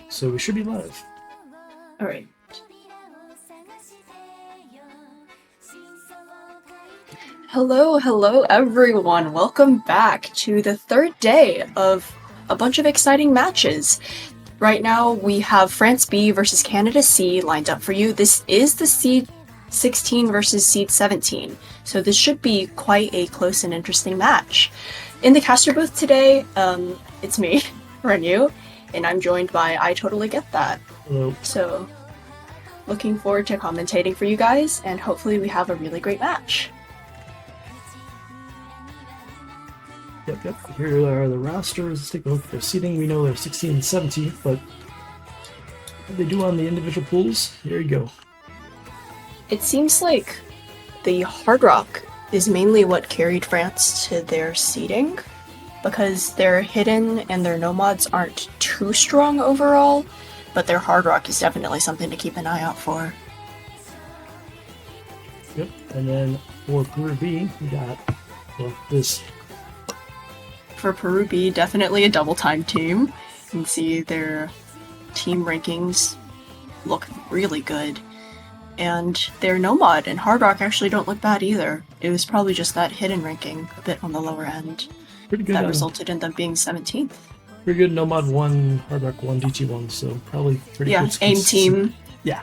So we should be live. Alright. Hello everyone. Welcome back to the third day of a bunch of exciting matches. Right now we have France B versus Canada C lined up for you. This is the Seed 16 versus Seed 17, so this should be quite a close and interesting match. In the caster booth today, it's me, renyoo, and I'm joined by ITotallyGetThat. Hello. So, looking forward to commentating for you guys, and hopefully we have a really great match. Yep. Here are the rosters. Let's take a look at their seating. We know they're 16 and 17, but what they do on the individual pools, here you go. It seems like the Hard Rock is mainly what carried France to their seeding, because their hidden and their nomads aren't too strong overall, but their Hard Rock is definitely something to keep an eye out for. Yep, and then for Peru B, we got this. For Peru B, definitely a double-time team. You can see their team rankings look really good. And their Nomad and Hard Rock actually don't look bad either. It was probably just that hidden ranking a bit on the lower end Pretty good. that resulted in them being 17th. Pretty good Nomad 1, Hard Rock 1, DT 1, so probably pretty good. Yeah, AIM team. Yeah.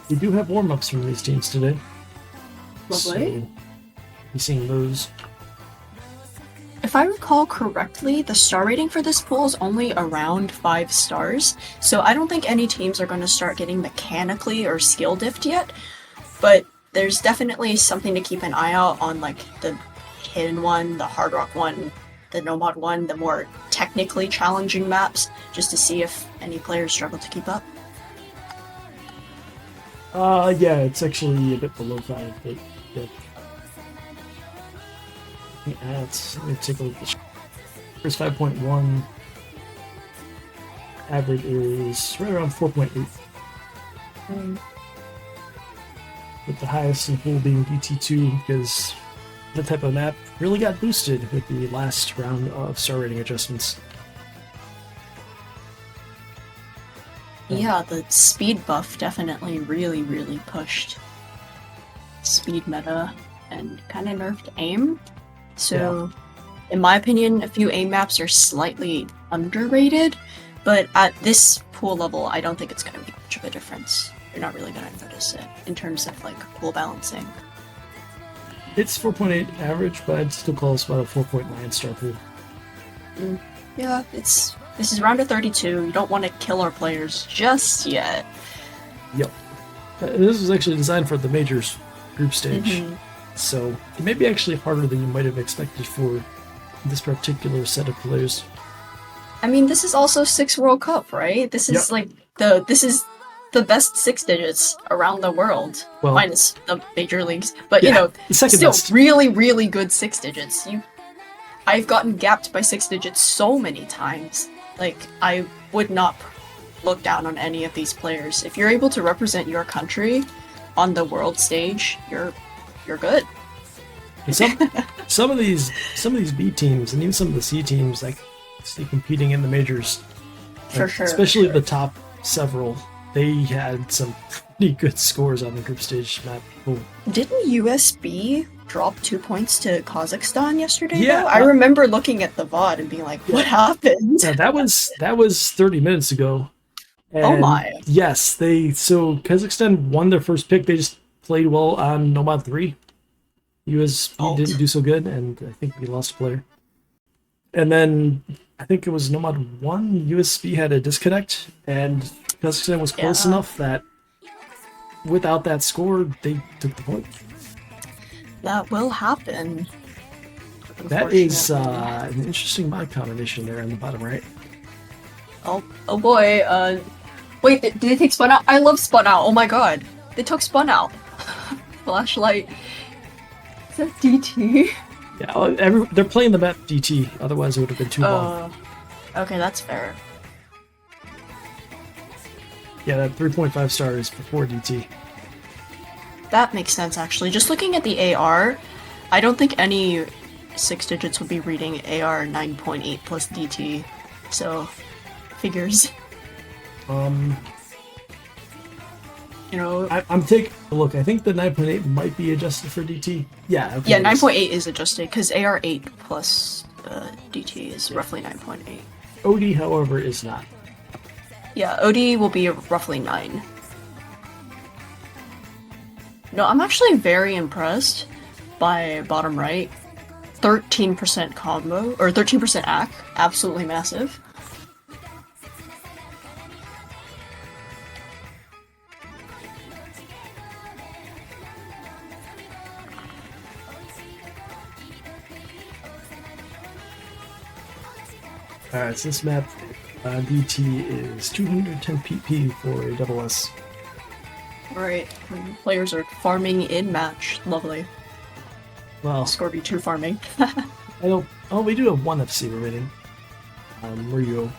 We do have warm-ups from these teams today. Lovely. So, we're seeing those. If I recall correctly, the star rating for this pool is only around 5 stars, so I don't think any teams are going to start getting mechanically or skill diffed yet, but there's definitely something to keep an eye out on, like the hidden one, the Hard Rock one, the Nomad one, the more technically challenging maps, just to see if any players struggle to keep up. Yeah, it's actually a bit below 5, but yeah. Let me take a look at this. First 5.1. Average is right around 4.8. With the highest in the pool being DT2, because that type of map really got boosted with the last round of star rating adjustments. Yeah, the speed buff definitely really pushed speed meta and kind of nerfed aim. So, in my opinion, a few aim maps are slightly underrated, but at this pool level, I don't think it's going to make much of a difference. You're not really going to notice it in terms of like pool balancing. It's 4.8 average, but I'd still call this about a 4.9 star pool. Yeah, this is round of 32. You don't want to kill our players just yet. Yep. This was actually designed for the majors group stage. So it may be actually harder than you might have expected for this particular set of players. I mean, this is also 6 World Cup, right? This is like this is the best 6 digits around the world, well, minus the major leagues. But yeah, you know, still best. really good 6 digits. I've gotten gapped by 6 digits so many times. Like, I would not look down on any of these players. If you're able to represent your country on the world stage, you're good. Some of these B teams and even some of the C teams, like, see competing in the majors. For sure. Especially the top several. They had some pretty good scores on the group stage map. Cool. Didn't USB drop 2 points to Kazakhstan yesterday? Yeah, though? I remember looking at the VOD and being like, "What happened?" Yeah, that was 30 minutes ago. And oh my! Yes, so Kazakhstan won their first pick. They just played well on Nomad 3. USB didn't do so good, and I think we lost a player. And then I think it was Nomad 1. USB had a disconnect, and Kazakhstan was close enough that without that score, they took the point. That will happen. That is an interesting mod combination there on the bottom right. Oh boy. Wait, did they take Spun Out? I love Spun Out. Oh my god. They took Spun Out. Flashlight. Is that DT? Yeah, they're playing the map DT, otherwise it would have been too long. Okay, that's fair. Yeah, that 3.5 star is before DT. That makes sense, actually. Just looking at the AR, I don't think any 6 digits would be reading AR 9.8 plus DT. So, figures. You know, I'm taking a look. I think the 9.8 might be adjusted for DT. Yeah. Okay, yeah, 9.8 is adjusted because AR 8 plus DT is roughly 9.8. OD, however, is not. Yeah, OD will be roughly 9. No, I'm actually very impressed by bottom right. 13% combo, or 13% AC, absolutely massive. Alright, so this map, DT is 210 PP for a double S. Right, players are farming in match. Lovely. Well, Scorby 2 farming. I don't. Oh, we do have one FC remaining. Renyoo.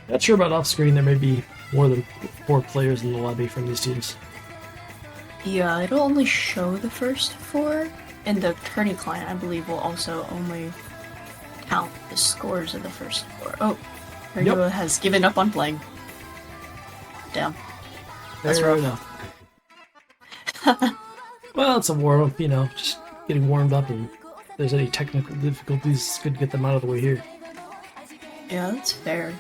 Not sure about off screen. There may be more than 4 players in the lobby from these teams. Yeah, it'll only show the first 4, and the tourney client, I believe, will also only count the scores of the first 4. Oh, Renyoo has given up on playing. Damn. That's Fair rough. enough. Well, it's a warm-up, you know, just getting warmed up, and if there's any technical difficulties, it's good to get them out of the way here. Yeah, that's fair.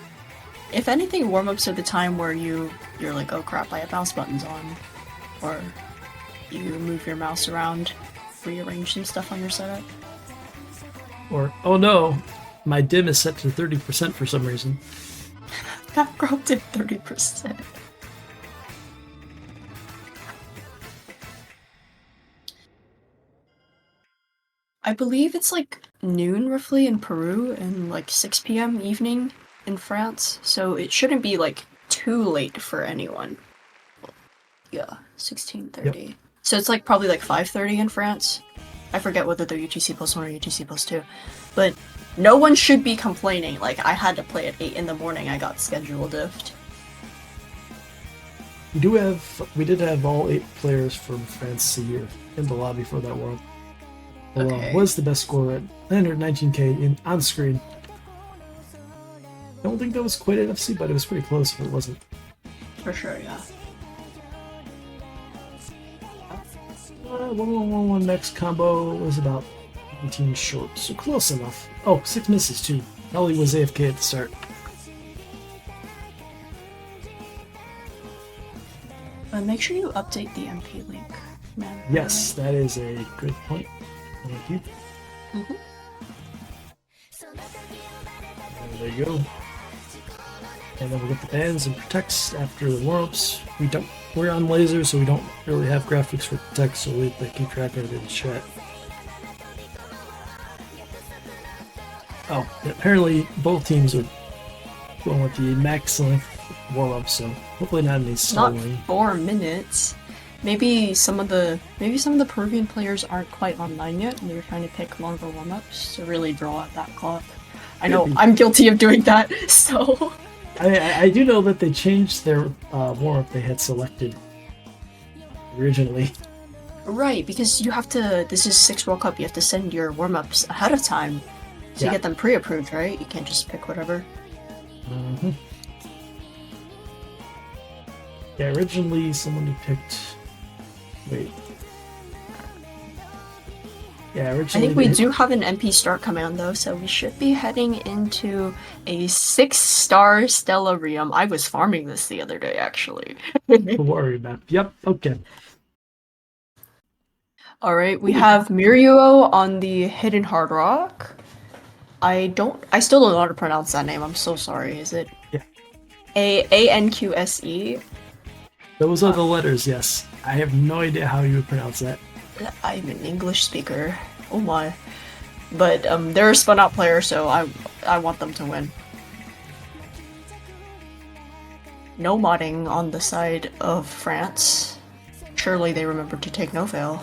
If anything, warm-ups are the time where you're like, oh crap, I have mouse buttons on. Or you move your mouse around, rearrange some stuff on your setup. Or, oh no, my dim is set to 30% for some reason. Background did 30%. I believe it's like noon roughly in Peru and like 6 p.m. evening in France, so it shouldn't be like too late for anyone. Yeah, 16:30. Yep. So it's like probably like 5:30 in France. I forget whether they're UTC +1 or UTC +2, but no one should be complaining. Like, I had to play at 8 in the morning. I got schedule diffed. We did have all 8 players from France here in the lobby for that world. Okay. Was the best score at 919k on screen. I don't think that was quite an FC, but it was pretty close if it wasn't. For sure, yeah. 1-1-1-1 next combo was about 19 short, so close enough. Oh, 6 misses too. Ellie was AFK at the start. Make sure you update the MP link, man. Yes, that is a good point. Thank you. There you go. And then we'll get the bans and protects after the warm-ups. We're on laser, so we don't really have graphics for protect, so we have to keep track of it in chat. Oh, apparently both teams are going with the max length warm-up, so hopefully not any stalling. Not 4 minutes. Maybe some of the Peruvian players aren't quite online yet, and they're trying to pick longer warm-ups to really draw out that clock. I know I'm guilty of doing that, so. I do know that they changed their warm-up they had selected originally. Right, because you have to. This is 6 World Cup. You have to send your warm-ups ahead of time to get them pre-approved, right? You can't just pick whatever. Mm-hmm. Yeah, originally someone had picked. Wait. Yeah, originally. I think we do have an MP start command though, so we should be heading into a 6-star Stellarium. I was farming this the other day, actually. Don't worry about it. Yep, okay. Alright, we have Miryuo on the Hidden Hard Rock. I still don't know how to pronounce that name, I'm so sorry. Is it? Yeah. A-N-Q-S-E? Those are the letters, yes. I have no idea how you would pronounce that. I'm an English speaker. Oh my. But they're a spun out player, so I want them to win. No modding on the side of France. Surely they remembered to take no fail.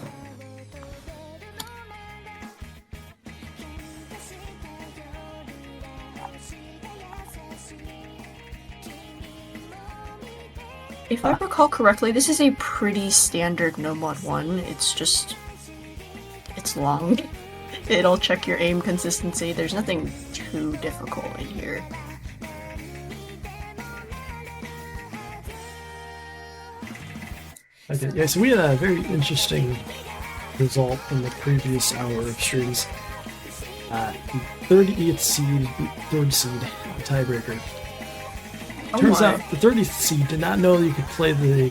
If I recall correctly, this is a pretty standard no mod 1. It's long. It'll check your aim consistency. There's nothing too difficult in here. Okay, yeah, so we had a very interesting result in the previous hour of streams. The 30th seed, 3rd seed, tiebreaker. Turns out the 30th seed did not know you could play the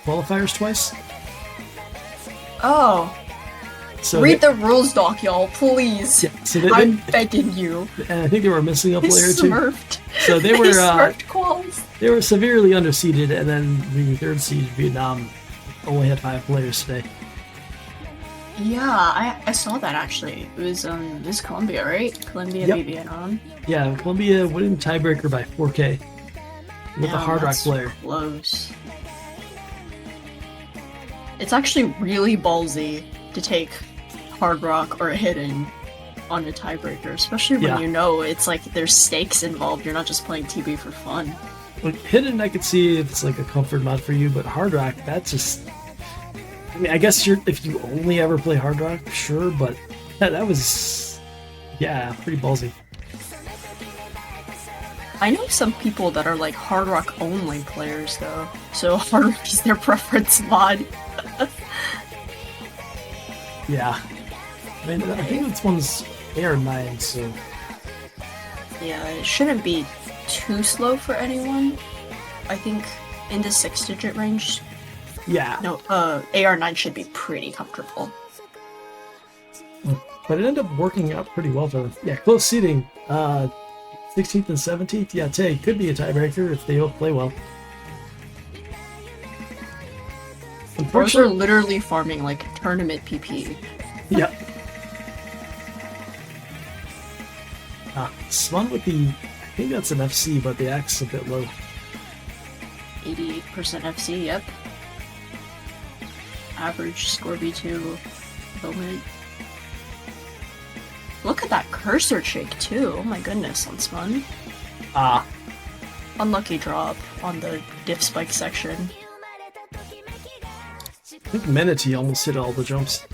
qualifiers twice. Oh. So read the rules doc, y'all, please. Yeah, so I'm begging you. And I think they were missing a player too. Smurfed. So they were smurfed quals. They were severely underseeded, and then the 3rd seed Vietnam only had 5 players today. Yeah, I saw that actually. It was this is Colombia, right? Colombia beat Vietnam. Yeah, Colombia winning tiebreaker by 4K with a Hard Rock player. Close. It's actually really ballsy to take Hard Rock or a Hidden on a tiebreaker, especially when you know it's like there's stakes involved. You're not just playing TB for fun. Like Hidden, I could see if it's like a comfort mod for you, but Hard Rock, that's just. I mean, I guess if you only ever play Hard Rock, sure, but that was, pretty ballsy. I know some people that are like Hard Rock only players though, so Hard Rock is their preference mod. Yeah. I mean, I think this one's AR9, so. Yeah, it shouldn't be too slow for anyone. I think in the 6-digit range. Yeah. No, AR9 should be pretty comfortable. But it ended up working out pretty well for them. Yeah, close seating. 16th and 17th. Yeah, Tay could be a tiebreaker if they don't play well. Pros are literally farming like tournament PP. Yep. Spun with the, I think that's an FC, but the axe is a bit low. 88% FC, yep. Average score B2 moment. Look at that cursor shake too. Oh my goodness, on Spun. Unlucky drop on the diff spike section. I think Menity almost hit all the jumps.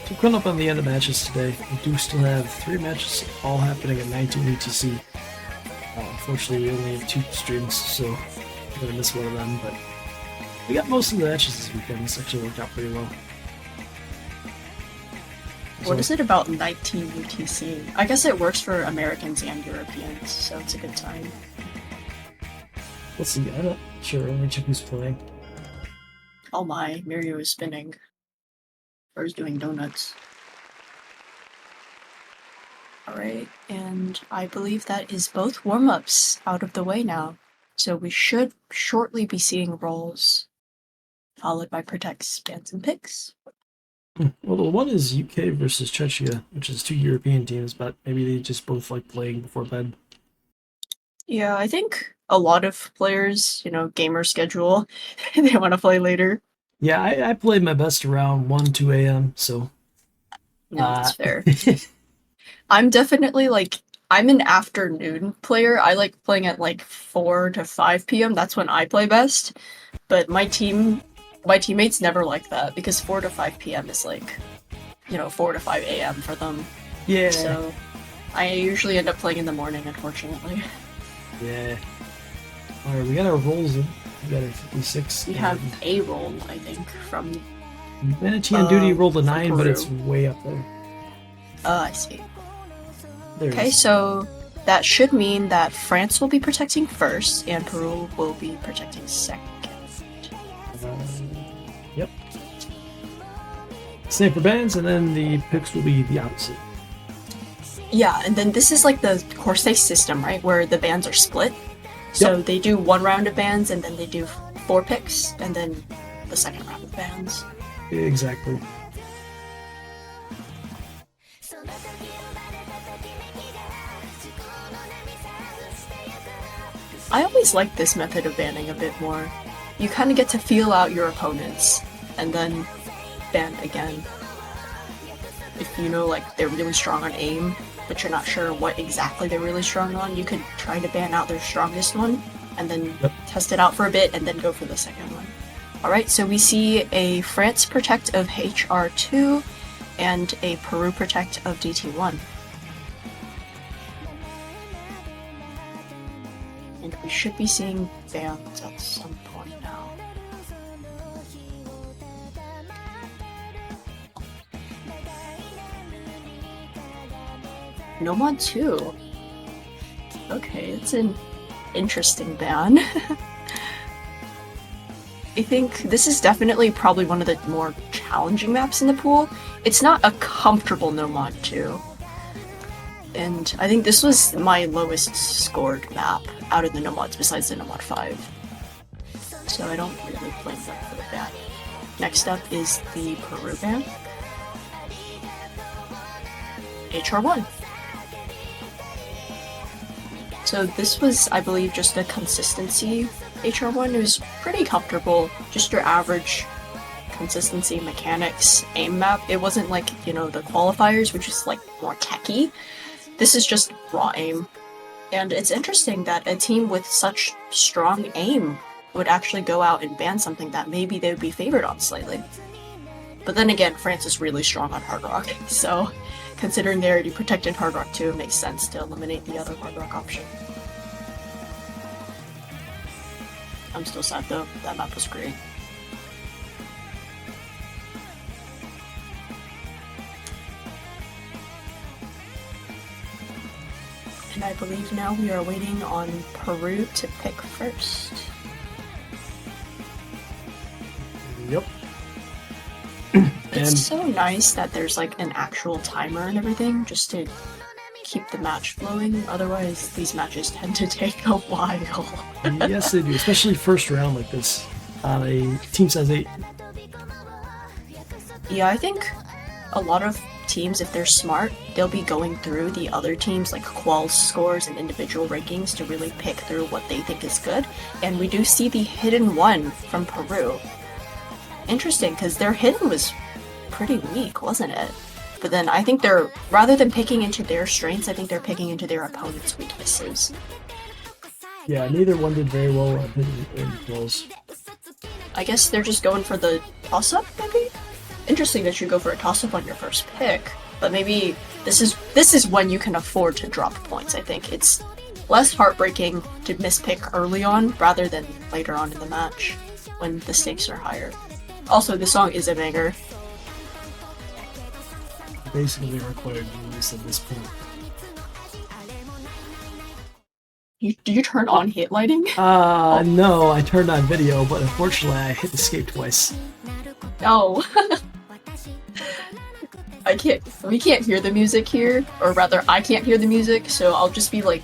So coming up on the end of matches today, we do still have 3 matches all happening at 19 UTC. Unfortunately, we only have 2 streams, so I'm going to miss one of them, but we got most of the matches this weekend. This actually worked out pretty well. What is it about 19 UTC? I guess it works for Americans and Europeans, so it's a good time. Let's see, I'm not sure. Let me check who's playing. Oh my, Mirio is spinning. Or is doing donuts. Alright, and I believe that is both warm-ups out of the way now. So we should shortly be seeing rolls, followed by protects, bans, and picks. Well, the one is UK versus Czechia, which is 2 European teams, but maybe they just both like playing before bed. Yeah, I think a lot of players, gamer schedule, they want to play later. Yeah, I played my best around 1, 2 a.m., so... No, that's fair. I'm definitely, I'm an afternoon player. I like playing at, 4 to 5 p.m. That's when I play best. But my teammates never like that, because 4 to 5 p.m. is, 4 to 5 a.m. for them. Yeah. So, I usually end up playing in the morning, unfortunately. Yeah. Alright, we got our rolls in. We got a 56. We have a roll, I think, from... Menity on duty rolled a 9, Peru. but it's way up there. I see. There Okay, so that should mean that France will be protecting first, and Peru will be protecting second. Yep. Sniper bans, and then the picks will be the opposite. Yeah, and then this is like the Corsair system, right? Where the bans are split. So they do 1 round of bans, and then they do 4 picks, and then the second round of bans. Exactly. I always like this method of banning a bit more. You kind of get to feel out your opponents, and then ban again. If you know, like, they're really strong on aim, but you're not sure what exactly they're really strong on, you could try to ban out their strongest one, and then test it out for a bit, and then go for the second one. Alright, so we see a France Protect of HR2, and a Peru Protect of DT1. And we should be seeing bans at some point now. No Mod 2. Okay, it's an interesting ban. I think this is definitely probably one of the more challenging maps in the pool. It's not a comfortable No Mod 2. And I think this was my lowest scored map out of the No Mods besides the No Mod 5. So I don't really blame them for the ban. Next up is the Peru ban. HR1. So this was, I believe, just a consistency HR1. It was pretty comfortable, just your average consistency mechanics aim map. It wasn't like, you know, the qualifiers, which is like more techy. This is just raw aim. And it's interesting that a team with such strong aim would actually go out and ban something that maybe they would be favored on slightly. But then again, France is really strong on Hard Rock, so considering they already protected Hard Rock 2, it makes sense to eliminate the other Hard Rock option. I'm still sad though, that map was great. And I believe now we are waiting on Peru to pick first. Yep. It's so nice that there's like an actual timer and everything just to keep the match flowing. Otherwise, these matches tend to take a while. Yes, they do, especially first round like this on a team size 8. Yeah, I think a lot of teams, if they're smart, they'll be going through the other teams' like qual scores and individual rankings to really pick through what they think is good. And we do see the hidden one from Peru. Interesting, because their hidden was pretty weak, wasn't it? But then I think they're, rather than picking into their strengths, I think they're picking into their opponent's weaknesses. Yeah, neither one did very well at hitting kills. I guess they're just going for the toss-up, maybe? Interesting that you go for a toss-up on your first pick, but maybe this is when you can afford to drop points, I think. It's less heartbreaking to mispick early on rather than later on in the match when the stakes are higher. Also, the song is a banger. Basically required use at this point. Do you turn on hit lighting? No, I turned on video, but unfortunately I hit escape twice. No. We can't hear the music here, or rather I can't hear the music, so I'll just be like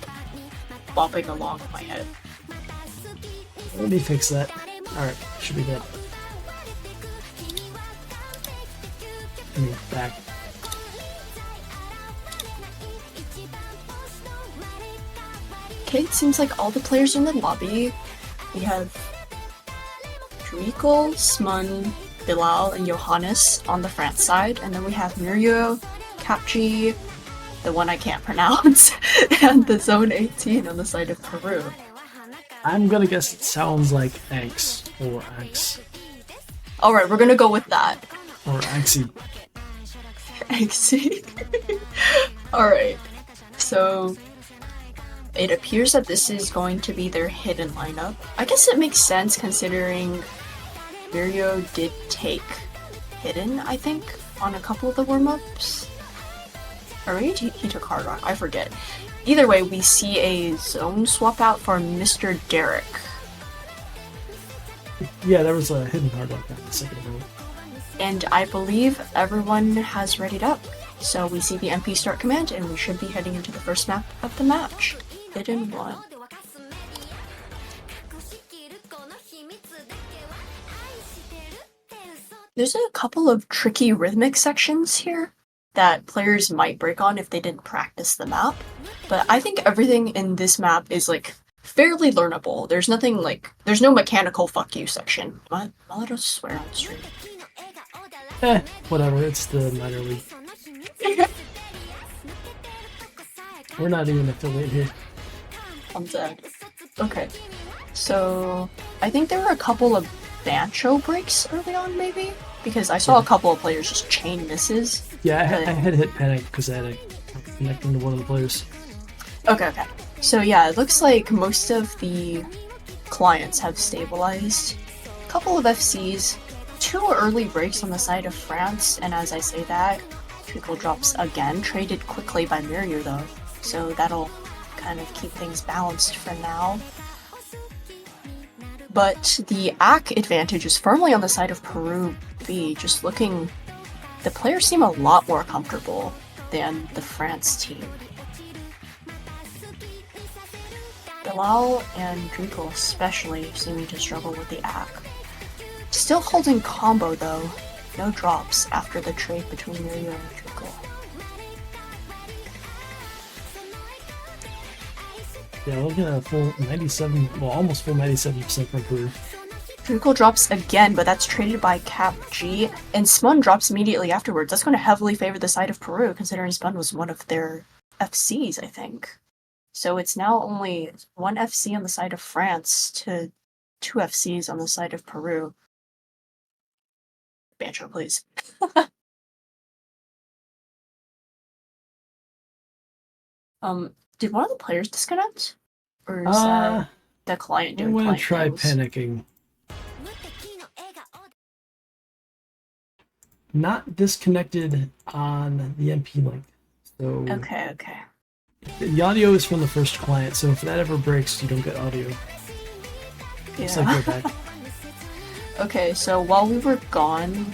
bopping along in my head. Let me fix that. Alright, should be good. Move back. Okay, it seems like all the players in the lobby. We have Treacle, Smun, Bilal, and Johannes on the France side, and then we have Renyoo, Capchi, the one I can't pronounce, and the Zone 18 on the side of Peru. I'm gonna guess it sounds like X or X. Alright, we're gonna go with that. Or Axie. Axie. Alright, so it appears that this is going to be their hidden lineup. I guess it makes sense considering Renyoo did take hidden, I think, on a couple of the warm-ups. Or maybe he took Hard Rock, I forget. Either way, we see a zone swap out for Mr. Derek. Yeah, there was a hidden Hard Rock on the second round. And I believe everyone has readied up. So we see the MP start command, and we should be heading into the first map of the match. Hidden 1. There's a couple of tricky rhythmic sections here that players might break on if they didn't practice the map, but I think everything in this map is like fairly learnable. There's nothing like, there's no mechanical fuck you section. Am I allowed to swear on stream? Whatever, it's the minor league. We're not even affiliate here. I'm dead. Okay, so I think there were a couple of Bancho breaks early on, maybe? Because I saw a couple of players just chain misses. Yeah, I had hit panic because I had to connect into one of the players. Okay. So yeah, it looks like most of the clients have stabilized. A couple of FCs, 2 early breaks on the side of France, and as I say that, Trickle drops again, traded quickly by renyoo though, so that'll kind of keep things balanced for now. But the AC advantage is firmly on the side of Peru B, just looking... The players seem a lot more comfortable than the France team. Bilal and Drinkle especially seeming to struggle with the AC. Still holding combo though, no drops after the trade between renyoo and Drinkle. Yeah, looking at a full 97, well, almost full 97% from Peru. Drinkle drops again, but that's traded by Cap G, and Spun drops immediately afterwards. That's going to heavily favor the side of Peru, considering Spun was one of their FCs, I think. So it's now only 1 FC on the side of France to 2 FCs on the side of Peru. Bancho, please. Did one of the players disconnect? Or is that the client doing client I'm gonna try things? panicking. Not disconnected on the MP link. So Okay. the audio is from the first client, so if that ever breaks, you don't get audio. Looks like we're back. Okay, so while we were gone,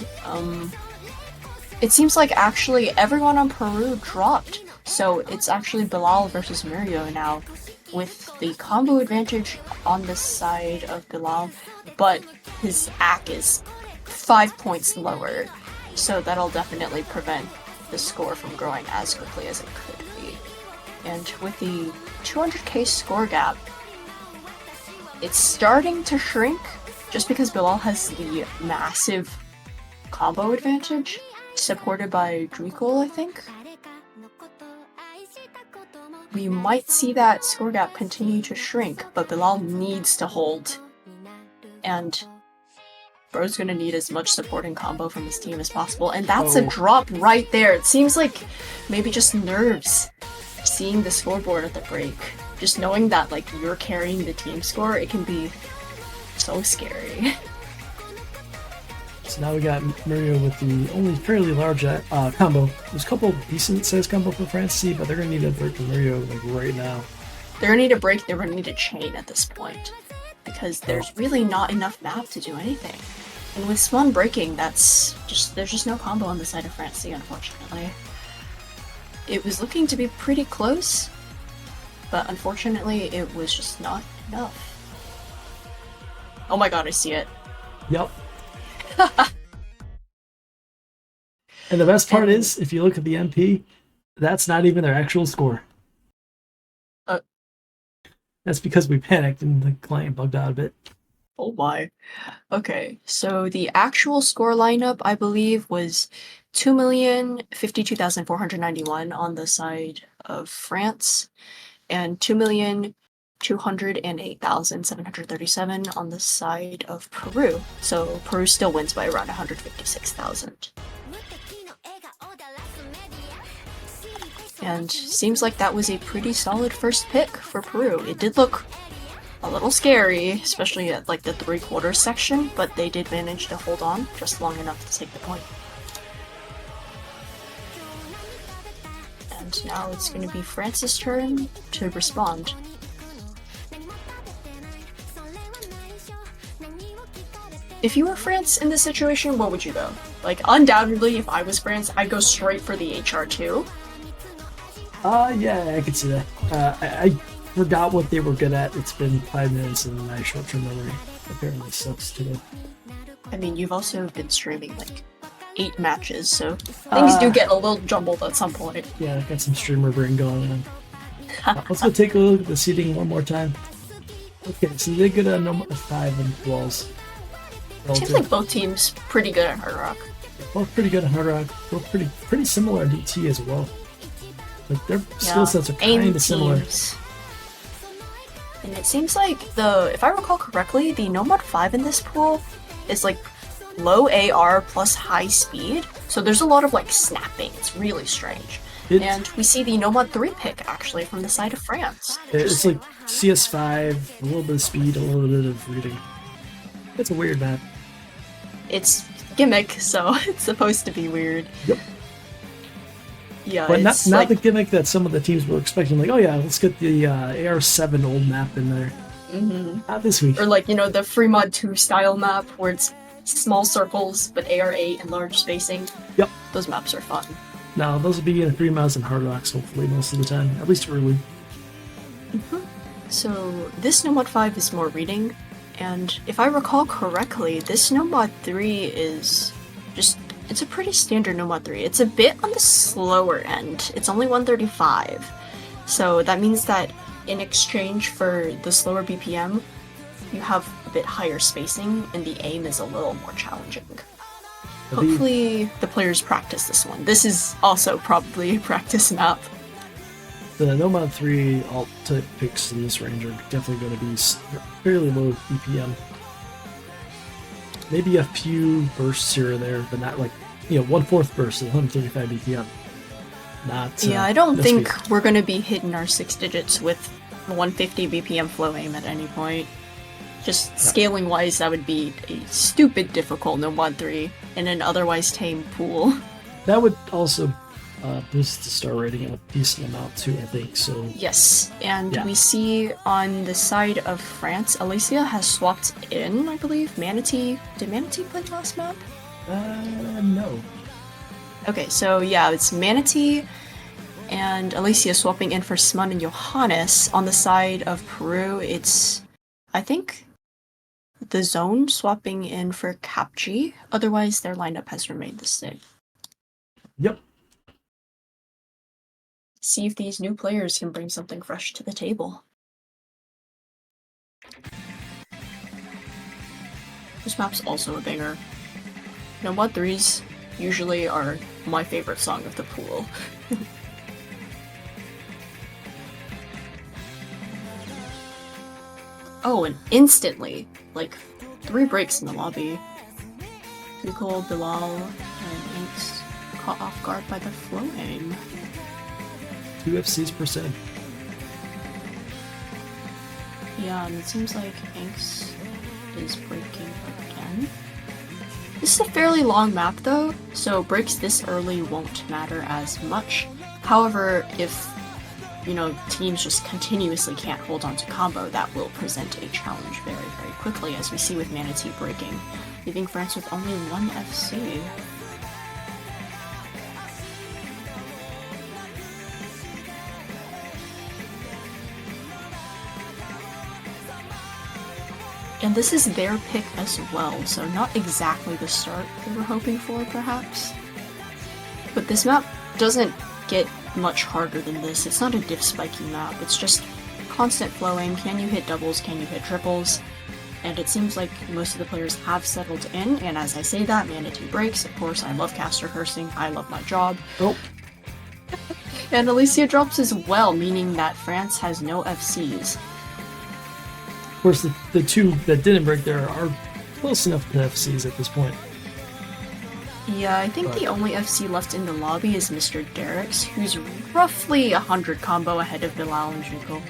it seems like actually everyone on Peru dropped. So it's actually Bilal versus renyoo now, with the combo advantage on the side of Bilal, but his AC is 5 points lower, so that'll definitely prevent the score from growing as quickly as it could be. And with the 200k score gap, it's starting to shrink, just because Bilal has the massive combo advantage, supported by Drinkle, I think. We might see that score gap continue to shrink, but Bilal needs to hold. And Bro's gonna need as much support and combo from his team as possible, and that's a drop right there. It seems like maybe just nerves seeing the scoreboard at the break. Just knowing that like you're carrying the team score, it can be so scary. So now we got renyoo with the only fairly large combo. There's a couple decent sized combo for France C, but they're gonna need a break from renyoo like right now. They're gonna need a break, they're gonna need a chain at this point, because there's really not enough map to do anything. And with Spun breaking, there's just no combo on the side of France C, unfortunately. It was looking to be pretty close, but unfortunately it was just not enough. Oh my god, I see it. Yep. And the best part is, if you look at the MP, that's not even their actual score. That's because we panicked and the client bugged out a bit. Oh my. Okay, so the actual score lineup, I believe, was 2,052,491 on the side of France, and 2,208,737 on the side of Peru. So Peru still wins by around 156,000. And seems like that was a pretty solid first pick for Peru. It did look a little scary, especially at like the 3/4 section, but they did manage to hold on just long enough to take the point. And now it's going to be France's turn to respond. If you were France in this situation, what would you go? Like, undoubtedly, if I was France, I'd go straight for the HR2. Yeah, I could see that. I forgot what they were good at. It's been 5 minutes and my short-term memory apparently sucks today. I mean, you've also been streaming like 8 matches, so things do get a little jumbled at some point. Yeah, I got some streamer brain going on. Let's go take a look at the seating one more time. Okay, so they get a number 5 in walls. Seems like both teams pretty good at Hard Rock. Both pretty good at Hard Rock. Both pretty similar at DT as well. Like their skill sets are kind of similar. And it seems like if I recall correctly, the Nomad 5 in this pool is like low AR plus high speed. So there's a lot of like snapping. It's really strange. And we see the Nomad 3 pick actually from the side of France. It's like CS5, a little bit of speed, a little bit of reading. It's a weird map. It's gimmick, so it's supposed to be weird. Yep. Yeah, but not like the gimmick that some of the teams were expecting. Like, oh yeah, let's get the AR7 old map in there. Not this week. Or like, you know, the Free Mod 2 style map where it's small circles but AR8 and large spacing. Yep. Those maps are fun. No, those will be in 3 miles and Hard Rocks hopefully most of the time, at least early. So this Nomad 5 is more reading, and if I recall correctly, this Nomad 3 is it's a pretty standard Nomad 3. It's a bit on the slower end. It's only 135. So that means that in exchange for the slower BPM, you have a bit higher spacing and the aim is a little more challenging. Hopefully the players practice this one. This is also probably a practice map. The Nomad 3 alt-type picks in this range are definitely going to be fairly low BPM. Maybe a few bursts here or there, but not like, 1/4 burst at 135 BPM. Yeah, I don't think we're going to be hitting our 6 digits with 150 BPM flow aim at any point. Just scaling wise, that would be a stupid difficult Nomad 3 in an otherwise tame pool. That would also boost the star rating a decent amount too, I think. So yes, and we see on the side of France, Alicia has swapped in, I believe, Manatee. Did Manatee play last map? No. Okay, so yeah, it's Manatee and Alicia swapping in for Smut and Johannes. On the side of Peru, it's, I think, the Zone swapping in for Capji. Otherwise, their lineup has remained the same. Yep. See if these new players can bring something fresh to the table. This map's also a banger. Nomad 3s usually are my favorite song of the pool. Oh, and instantly, like 3 breaks in the lobby. Nicole, Bilal, and Inks caught off guard by the flow aim. 2 FCs per set. Yeah, and it seems like Inks is breaking again. This is a fairly long map though, so breaks this early won't matter as much. However, if teams just continuously can't hold on to combo, that will present a challenge very, very quickly, as we see with Manatee breaking, leaving France with only 1 FC. And this is their pick as well, so not exactly the start they were hoping for, perhaps. But this map doesn't get much harder than this. It's not a diff spiky map, it's just constant flow aim. Can you hit doubles? Can you hit triples? And it seems like most of the players have settled in, and as I say that, Manatee breaks. Of course, I love caster cursing, I love my job. Oh. And Alicia drops as well, meaning that France has no FCs. Of course, the 2 that didn't break there are close enough to FCs at this point. Yeah, I think the only FC left in the lobby is Mr. Derek's, who's roughly 100 combo ahead of Bilal and Juko.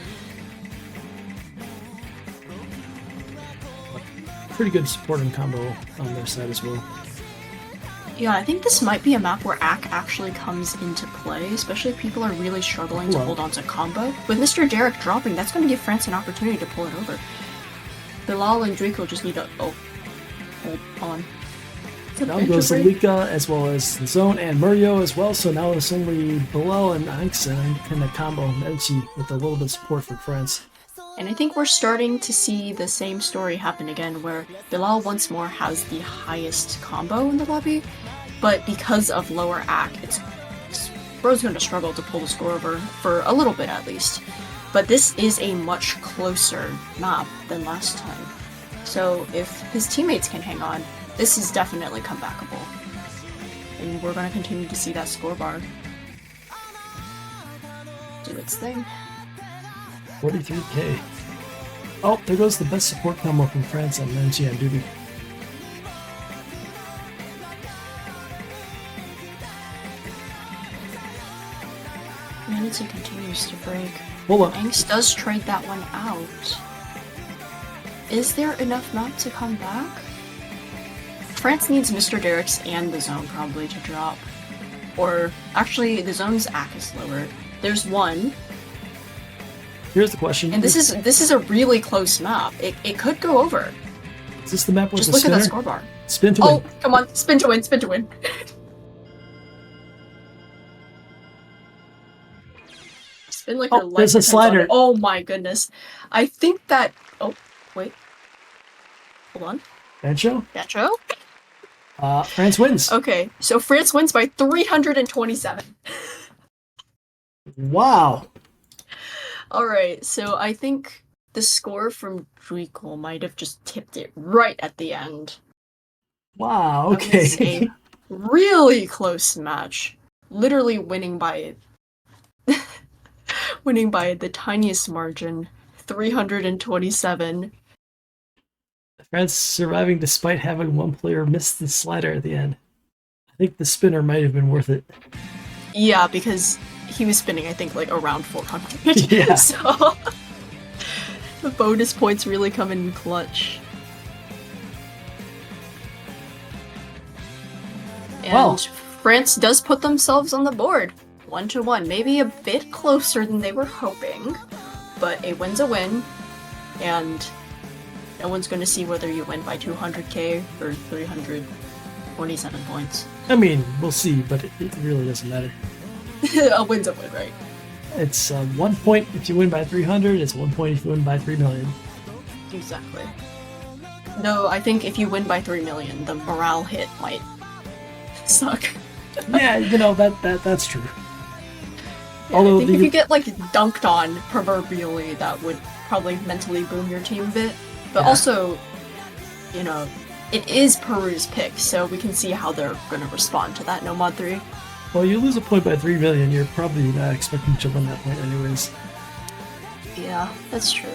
Pretty good support and combo on their side as well. Yeah, I think this might be a map where AC actually comes into play, especially if people are really struggling to hold on to combo. With Mr. Derek dropping, that's going to give France an opportunity to pull it over. Bilal and Draco just need to hold on. Now goes Alika as well as the Zone and Murillo as well, so now it's only Bilal and Inks and kind of combo Medici with a little bit of support from France. And I think we're starting to see the same story happen again, where Bilal once more has the highest combo in the lobby, but because of lower AC, Bro's going to struggle to pull the score over for a little bit at least. But this is a much closer map than last time. So if his teammates can hang on, this is definitely comebackable. And we're going to continue to see that score bar do its thing. 43k. Oh, there goes the best support combo from France and Nancy on duty. Manatee continues to break. Hold up. Angst does trade that one out. Is there enough map to come back? France needs Mr. Derek's and the zone probably to drop. Or, actually, the zone's AC is lower. There's one. Here's the question. And this is a really close map. It could go over. Is this the map with Just the look spinner? at that score bar. Spin to win. Oh, come on. Spin to win, spin to win. Spin like your life there's a depends on slider. it. Oh my goodness. I think that... Oh, wait. Hold on. Bancho? Gacho? France wins. Okay, so France wins by 327. Wow. Alright, so I think the score from Druikle might have just tipped it right at the end. Wow, That was okay. a really close match. Literally winning by the tiniest margin. 327. France surviving despite having one player miss the slider at the end. I think the spinner might have been worth it. Yeah, because he was spinning, I think, like around 400. Yeah. So the bonus points really come in clutch. And Wow. France does put themselves on the board. 1-1. Maybe a bit closer than they were hoping, but a win's a win, and no one's going to see whether you win by 200k or 327 points. I mean, we'll see, but it really doesn't matter. A win's a win, right? It's 1 point if you win by 300, it's 1 point if you win by 3 million. Exactly. No, I think if you win by 3 million, the morale hit might suck. Yeah, you know, that's true. Yeah, Although I think if you get like dunked on proverbially, that would probably mentally boom your team a bit. But Yeah. also, you know, it is Peru's pick, so we can see how they're going to respond to that No Mod 3. Well, you lose a point by 3 million, you're probably not expecting to win that point anyways. Yeah, that's true.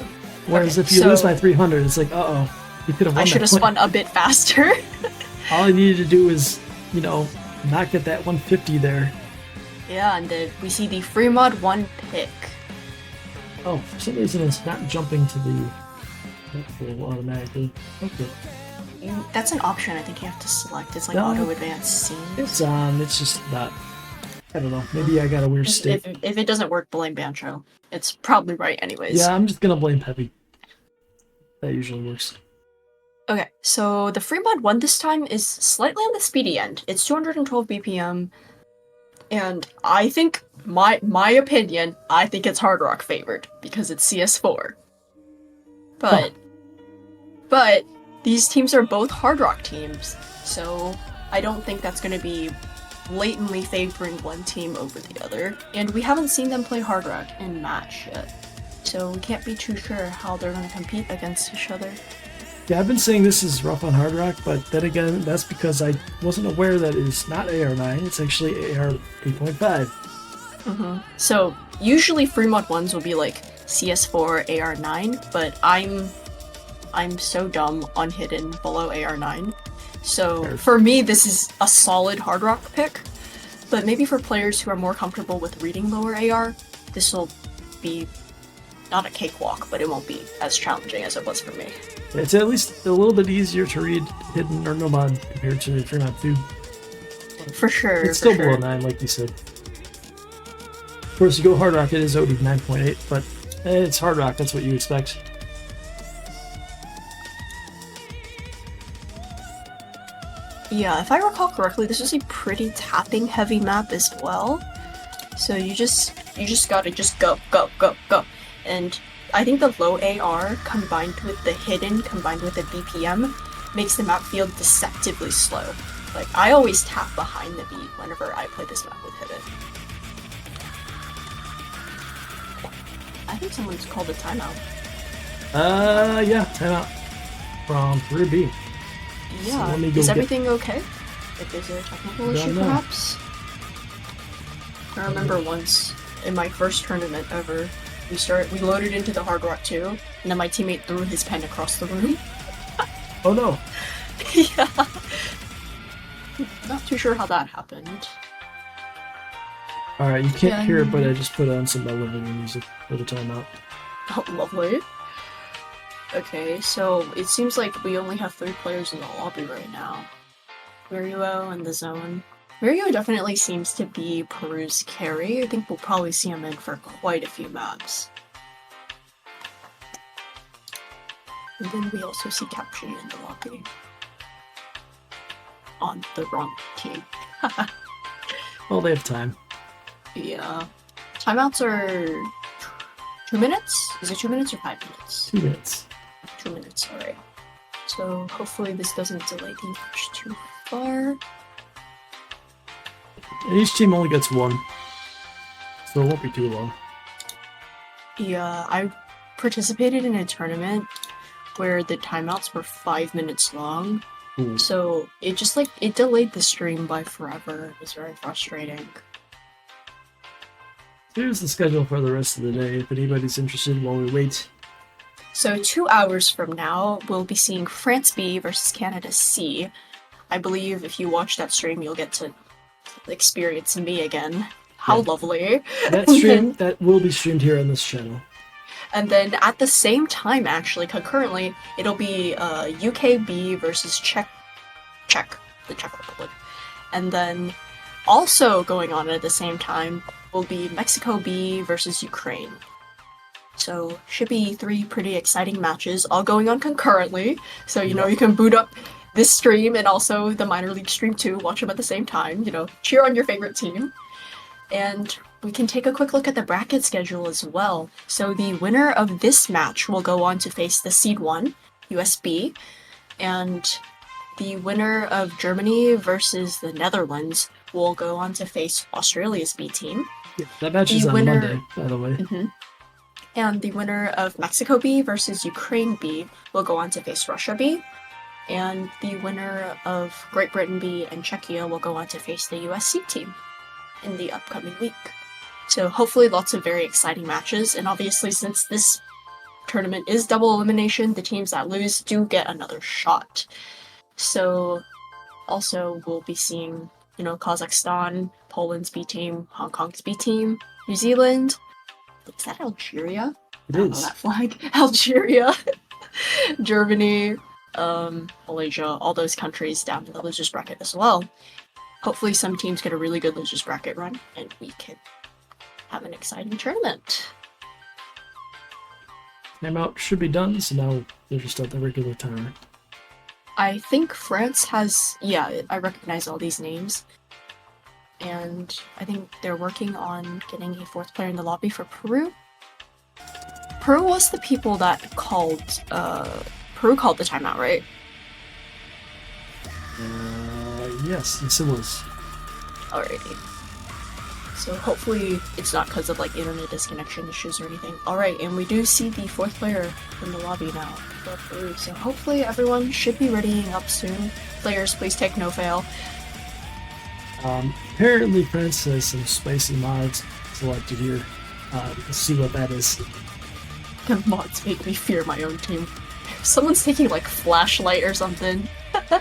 Whereas Okay, if you so lose by 300, it's like, uh-oh, you could have won I should that have point. spun a bit faster. All I needed to do was, you know, not get that 150 there. Yeah, and we see the free mod 1 pick. Oh, for some reason it's not jumping to the pool automatically. Okay. That's an option I think you have to select. It's like No. auto advance scene. It's on, it's just not, I don't know, maybe I got a weird state. If it doesn't work, blame Bancho. It's probably right anyways. Yeah, I'm just gonna blame Peppy. That usually works. Okay, so the free mod 1 this time is slightly on the speedy end. It's 212 BPM, and I think, my opinion, I think it's Hard Rock favored, because it's CS4. But these teams are both Hard Rock teams, so I don't think that's going to be blatantly favoring one team over the other. And we haven't seen them play Hard Rock in match yet, so we can't be too sure how they're going to compete against each other. Yeah, I've been saying this is rough on Hard Rock, but then again, that's because I wasn't aware that it's not AR9, it's actually AR 8.5. So usually free mod 1s will be like CS4 AR9, but I'm so dumb on hidden below AR9. So for me, this is a solid Hard Rock pick, but maybe for players who are more comfortable with reading lower AR, this will be not a cakewalk, but it won't be as challenging as it was for me. It's at least a little bit easier to read hidden or no mod compared to free mod 2. For sure. It's for still below sure. 9, like you said. Of course, you go Hard Rock, it is OD 9.8, but it's Hard Rock, that's what you expect. Yeah, if I recall correctly, this is a pretty tapping heavy map as well. So you just gotta just go. And I think the low AR combined with the hidden combined with the BPM makes the map feel deceptively slow. Like, I always tap behind the beat whenever I play this map with hidden. I think someone's called a timeout. Yeah, timeout from Peru B. Yeah, so is everything okay? If there's a technical issue, perhaps? I remember once, in my first tournament ever, we loaded into the Hard Rock 2, and then my teammate threw his pen across the room. Oh no! Yeah. Not too sure how that happened. Alright, you can't hear it, but I just put on some elevator music for the timeout. Oh, lovely. Okay, so it seems like we only have 3 players in the lobby right now. renyoo and the zone. renyoo definitely seems to be Peru's carry. I think we'll probably see him in for quite a few maps. And then we also see Caption in the lobby. On the wrong team. Well, they have time. Yeah. Timeouts are 2 minutes? Is it 2 minutes or 5 minutes? 2 minutes. 2 minutes, alright. So hopefully this doesn't delay the match too far. And each team only gets 1. So it won't be too long. Yeah, I participated in a tournament where the timeouts were 5 minutes long. Ooh. So it just it delayed the stream by forever. It was very frustrating. Here's the schedule for the rest of the day, if anybody's interested while we wait. So 2 hours from now, we'll be seeing France B versus Canada C. I believe if you watch that stream, you'll get to experience me again. How lovely. That will be streamed here on this channel. And then at the same time, actually, concurrently, it'll be UK B versus the Czech Republic. And then also going on at the same time will be Mexico B versus Ukraine. So should be 3 pretty exciting matches, all going on concurrently. So, you know, you can boot up this stream and also the minor league stream too, watch them at the same time, you know, cheer on your favorite team. And we can take a quick look at the bracket schedule as well. So the winner of this match will go on to face the seed 1, USB, and the winner of Germany versus the Netherlands will go on to face Australia's B team. Yeah, that match is on Monday, by the way. And the winner of Mexico B versus Ukraine B will go on to face Russia B. And the winner of Great Britain B and Czechia will go on to face the USC team in the upcoming week. So hopefully lots of very exciting matches, and obviously since this tournament is double elimination, the teams that lose do get another shot. So also we'll be seeing, you know, Kazakhstan, Poland's B team, Hong Kong's B team, New Zealand. Is that Algeria? It is. That flag. Algeria, Germany, Malaysia, all those countries down in the losers bracket as well. Hopefully some teams get a really good losers bracket run, and we can have an exciting tournament. Timeout should be done, so now they're just at the regular timer. I think France has, yeah, I recognize all these names. And I think they're working on getting a 4th player in the lobby for Peru. Peru was the people that called, Peru called the timeout, right? Yes, it was. Alrighty. So hopefully it's not because of like internet disconnection issues or anything. Alright, and we do see the 4th player in the lobby now for Peru. So hopefully everyone should be readying up soon. Players, please take no fail. Apparently France has some spicy mods, so I'd like to hear, see what that is. The mods make me fear my own team. Someone's taking like flashlight or something.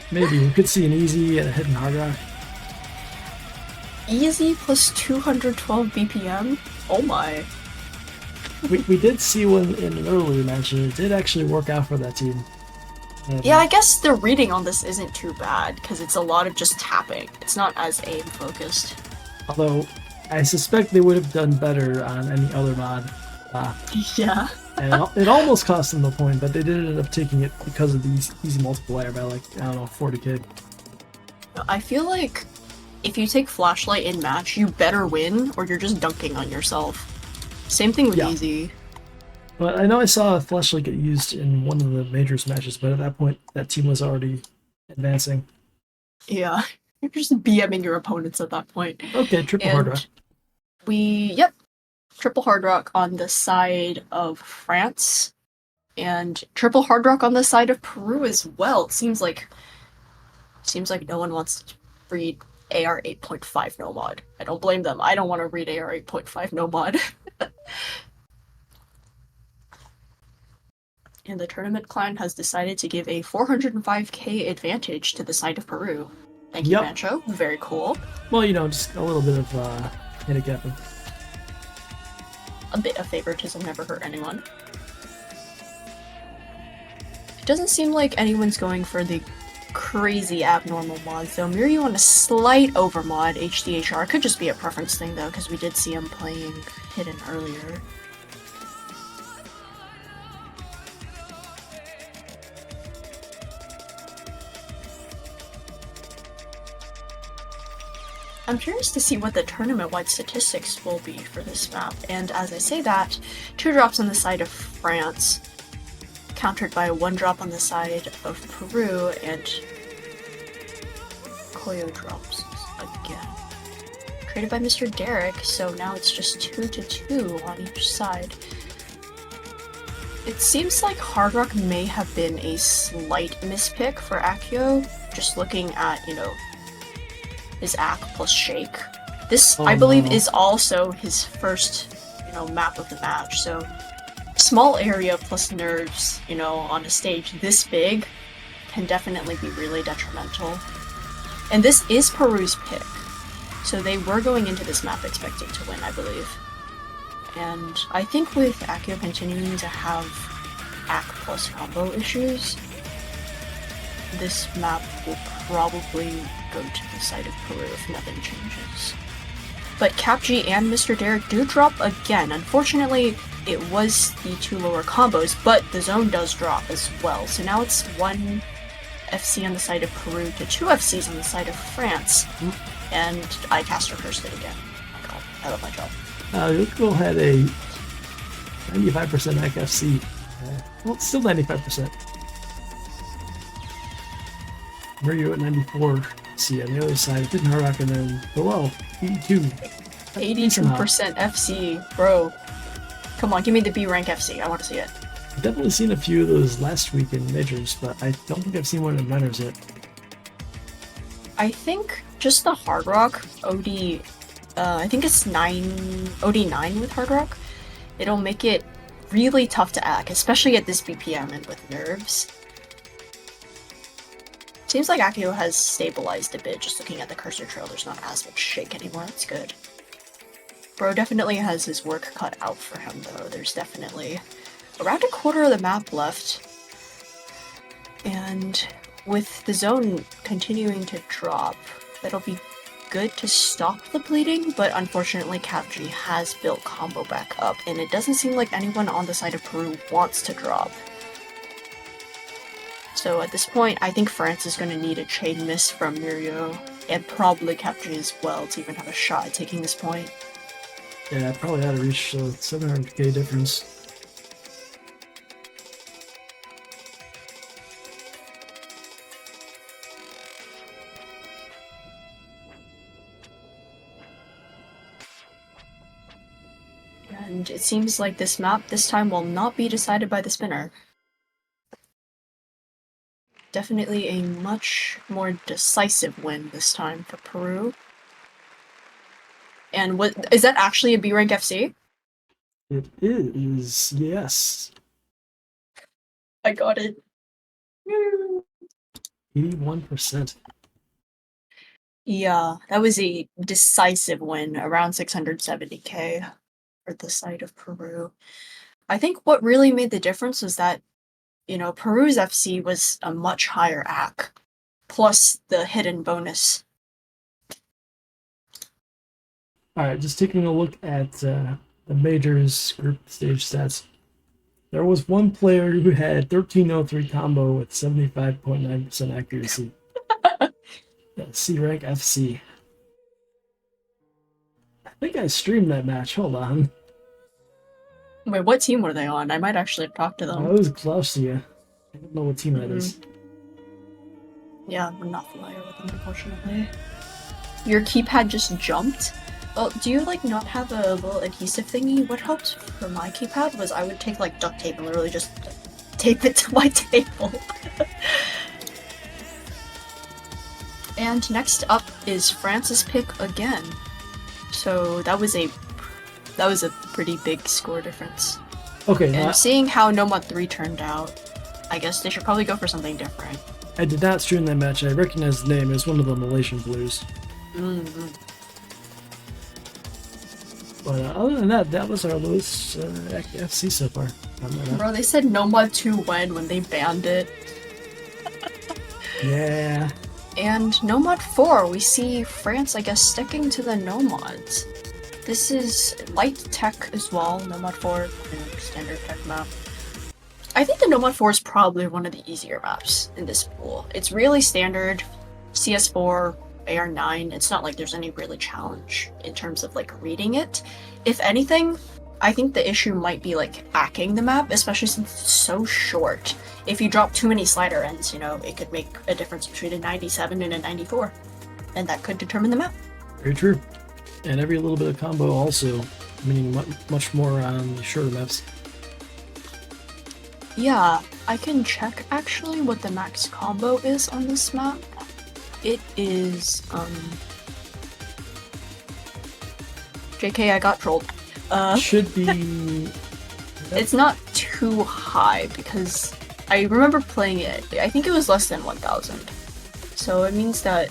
Maybe we could see an easy and a hidden hard rock. Easy plus 212 BPM? Oh my. We did see one in an earlier match, and it did actually work out for that team. Yeah, I guess the reading on this isn't too bad, because it's a lot of just tapping. It's not as aim-focused. Although, I suspect they would have done better on any other mod. Yeah. And it almost cost them the point, but they did end up taking it because of the easy multiplier by like, I don't know, 40k. I feel like if you take flashlight in match, you better win, or you're just dunking on yourself. Same thing with easy. But I know I saw a flashlight get used in one of the majors matches, but at that point, that team was already advancing. Yeah, you're just BMing your opponents at that point. Okay, triple hard rock. Yep, triple hard rock on the side of France, and triple hard rock on the side of Peru as well. It seems like no one wants to read AR 8.5 no mod. I don't blame them. I don't want to read AR 8.5 no mod. And the tournament clan has decided to give a 405k advantage to the side of Peru. Thank you, Bancho. Very cool. Well, just a little bit of handicapping. A bit of favoritism never hurt anyone. It doesn't seem like anyone's going for the crazy abnormal mods, though. Mirenyoo on a slight overmod, HDHR. Could just be a preference thing, though, because we did see him playing Hidden earlier. I'm curious to see what the tournament-wide statistics will be for this map, and as I say that, 2 drops on the side of France, countered by 1 drop on the side of Peru, and Koyo drops again. Created by Mr. Derek, so now it's just 2-2 on each side. It seems like Hard Rock may have been a slight mispick for Akio, just looking at, his Ak plus Shake. This, I believe, is also his first, map of the match, so small area plus nerves, on a stage this big can definitely be really detrimental. And this is Peru's pick, so they were going into this map expecting to win, I believe. And I think with Akio continuing to have Ak plus combo issues, this map will probably go to the side of Peru if nothing changes. But CapG and Mr. Derek do drop again. Unfortunately, it was the 2 lower combos, but the zone does drop as well. So now it's 1 FC on the side of Peru to 2 FCs on the side of France. And iCaster cursed it again. Oh my god, I love my job. Yoko had a 95% FC. Well, it's still 95%. Mirenyoo at 94. See, on the other side, Hidden Hard Rock, and then below, 82. 82% FC, bro. Come on, give me the B rank FC. I want to see it. I've definitely seen a few of those last week in majors, but I don't think I've seen one in minors yet. I think just the Hard Rock OD, I think it's OD9 with Hard Rock. It'll make it really tough to act, especially at this BPM and with nerves. Seems like Akio has stabilized a bit, just looking at the cursor trail. There's not as much shake anymore. That's good. Bro definitely has his work cut out for him, though. There's definitely around a quarter of the map left. And with the zone continuing to drop, that'll be good to stop the bleeding, but unfortunately CapG has built combo back up, and it doesn't seem like anyone on the side of Peru wants to drop. So at this point, I think France is going to need a chain miss from Mirenyoo, and probably CapG as well, to even have a shot at taking this point. Yeah, I probably had to reach the 700k difference. And it seems like this map this time will not be decided by the spinner. Definitely a much more decisive win this time for Peru. And what is that actually a B rank FC? It is, yes. I got it. 81%. Yeah, that was a decisive win, around 670k for the side of Peru. I think what really made the difference was that, Peru's FC was a much higher AC, plus the hidden bonus. Alright, just taking a look at the majors group stage stats. There was one player who had 1303 combo with 75.9% accuracy. C rank FC. I think I streamed that match. Hold on. Wait, what team were they on? I might actually talk to I them. was Klausia. I don't know what team that is. Yeah, I'm not familiar with them, unfortunately. Your keypad just jumped? Well, do you like not have a little adhesive thingy? What helped for my keypad was I would take like duct tape and literally just tape it to my table. And next up is France's pick again. So that was a pretty big score difference. Okay, And seeing how Nomad 3 turned out, I guess they should probably go for something different. I did not stream that match. I recognize the name. It was one of the Malaysian players. But other than that, that was our lowest FC so far. Bro, they said Nomad 2 when they banned it. Yeah. And Nomad 4, we see France, I guess, sticking to the Nomads. This is light tech as well, Nomad 4, standard tech map. I think the Nomad 4 is probably one of the easier maps in this pool. It's really standard, CS4, AR9, it's not like there's any really challenge in terms of like reading it. If anything, I think the issue might be like hacking the map, especially since it's so short. If you drop too many slider ends, you know, it could make a difference between a 97 and a 94. And that could determine the map. Very true. And every little bit of combo also, meaning much more on the shorter maps. Yeah, I can check actually what the max combo is on this map. It is, JK, I got trolled. Should be... It's not too high because I remember playing it. I think it was less than 1,000. So it means that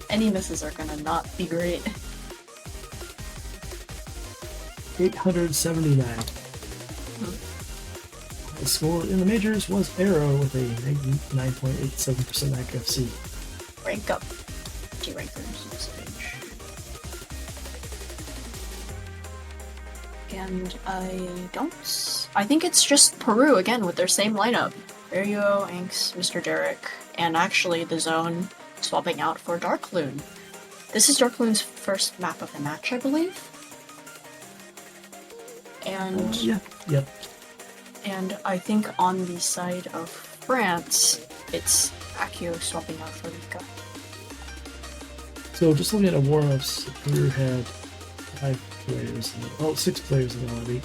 any misses are gonna not be great. 879. The score in the majors was Arrow with a 9.87% IFC. Rank up. G-rankers stage. And I think it's just Peru again with their same lineup. Renyoo, Anx, Mr. Derek, and actually the zone swapping out for Darkloon. This is Darkloon's first map of the match, I believe. And Yep. And I think on the side of France, it's Akio swapping out for Rika. So just looking at warm-ups, Peru had 6 players in the lobby.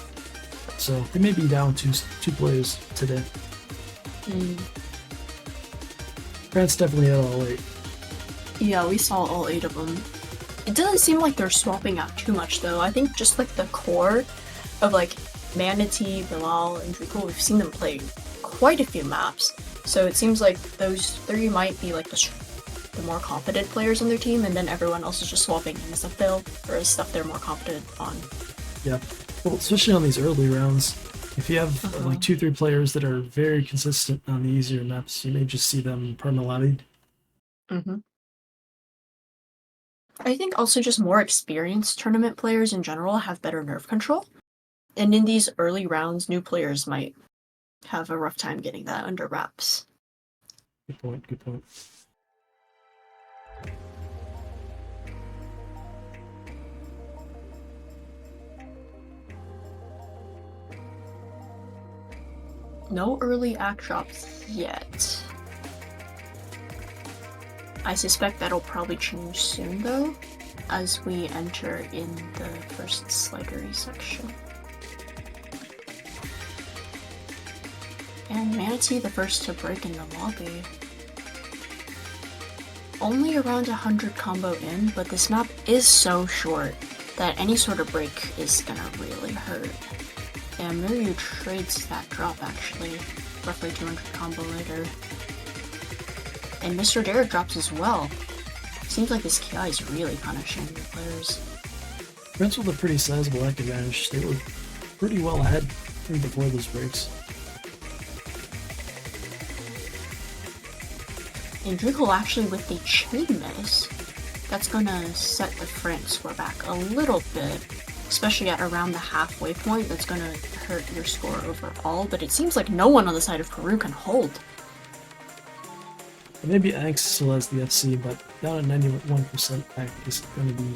So they may be down two players today. France definitely had all 8. Yeah, we saw all 8 of them. It doesn't seem like they're swapping out too much though. I think just like the core of like Manatee, Bilal, and Draco, we've seen them play quite a few maps. So it seems like those 3 might be like the more competent players on their team, and then everyone else is just swapping in stuff stuff they're more competent on. Yeah. Well, especially on these early rounds, if you have like 2-3 players that are very consistent on the easier maps, you may just see them perma-lobbied. I think also just more experienced tournament players in general have better nerf control. And in these early rounds, new players might have a rough time getting that under wraps. Good point. No early act drops yet. I suspect that'll probably change soon though, as we enter in the first slidery section. And Manatee the first to break in the lobby. Only around 100 combo in, but this map is so short that any sort of break is gonna really hurt. And Renyoo trades that drop actually, roughly 200 combo later. And Mr. Derek drops as well. Seems like this KI is really punishing the players. France with a pretty sizable act advantage. They were pretty well ahead before those breaks. And Draco actually with the chain miss, that's gonna set the France score back a little bit, especially at around the halfway point. That's gonna hurt your score overall, but it seems like no one on the side of Peru can hold. And maybe Anx still has the FC, but down at 91%, Anx is going to be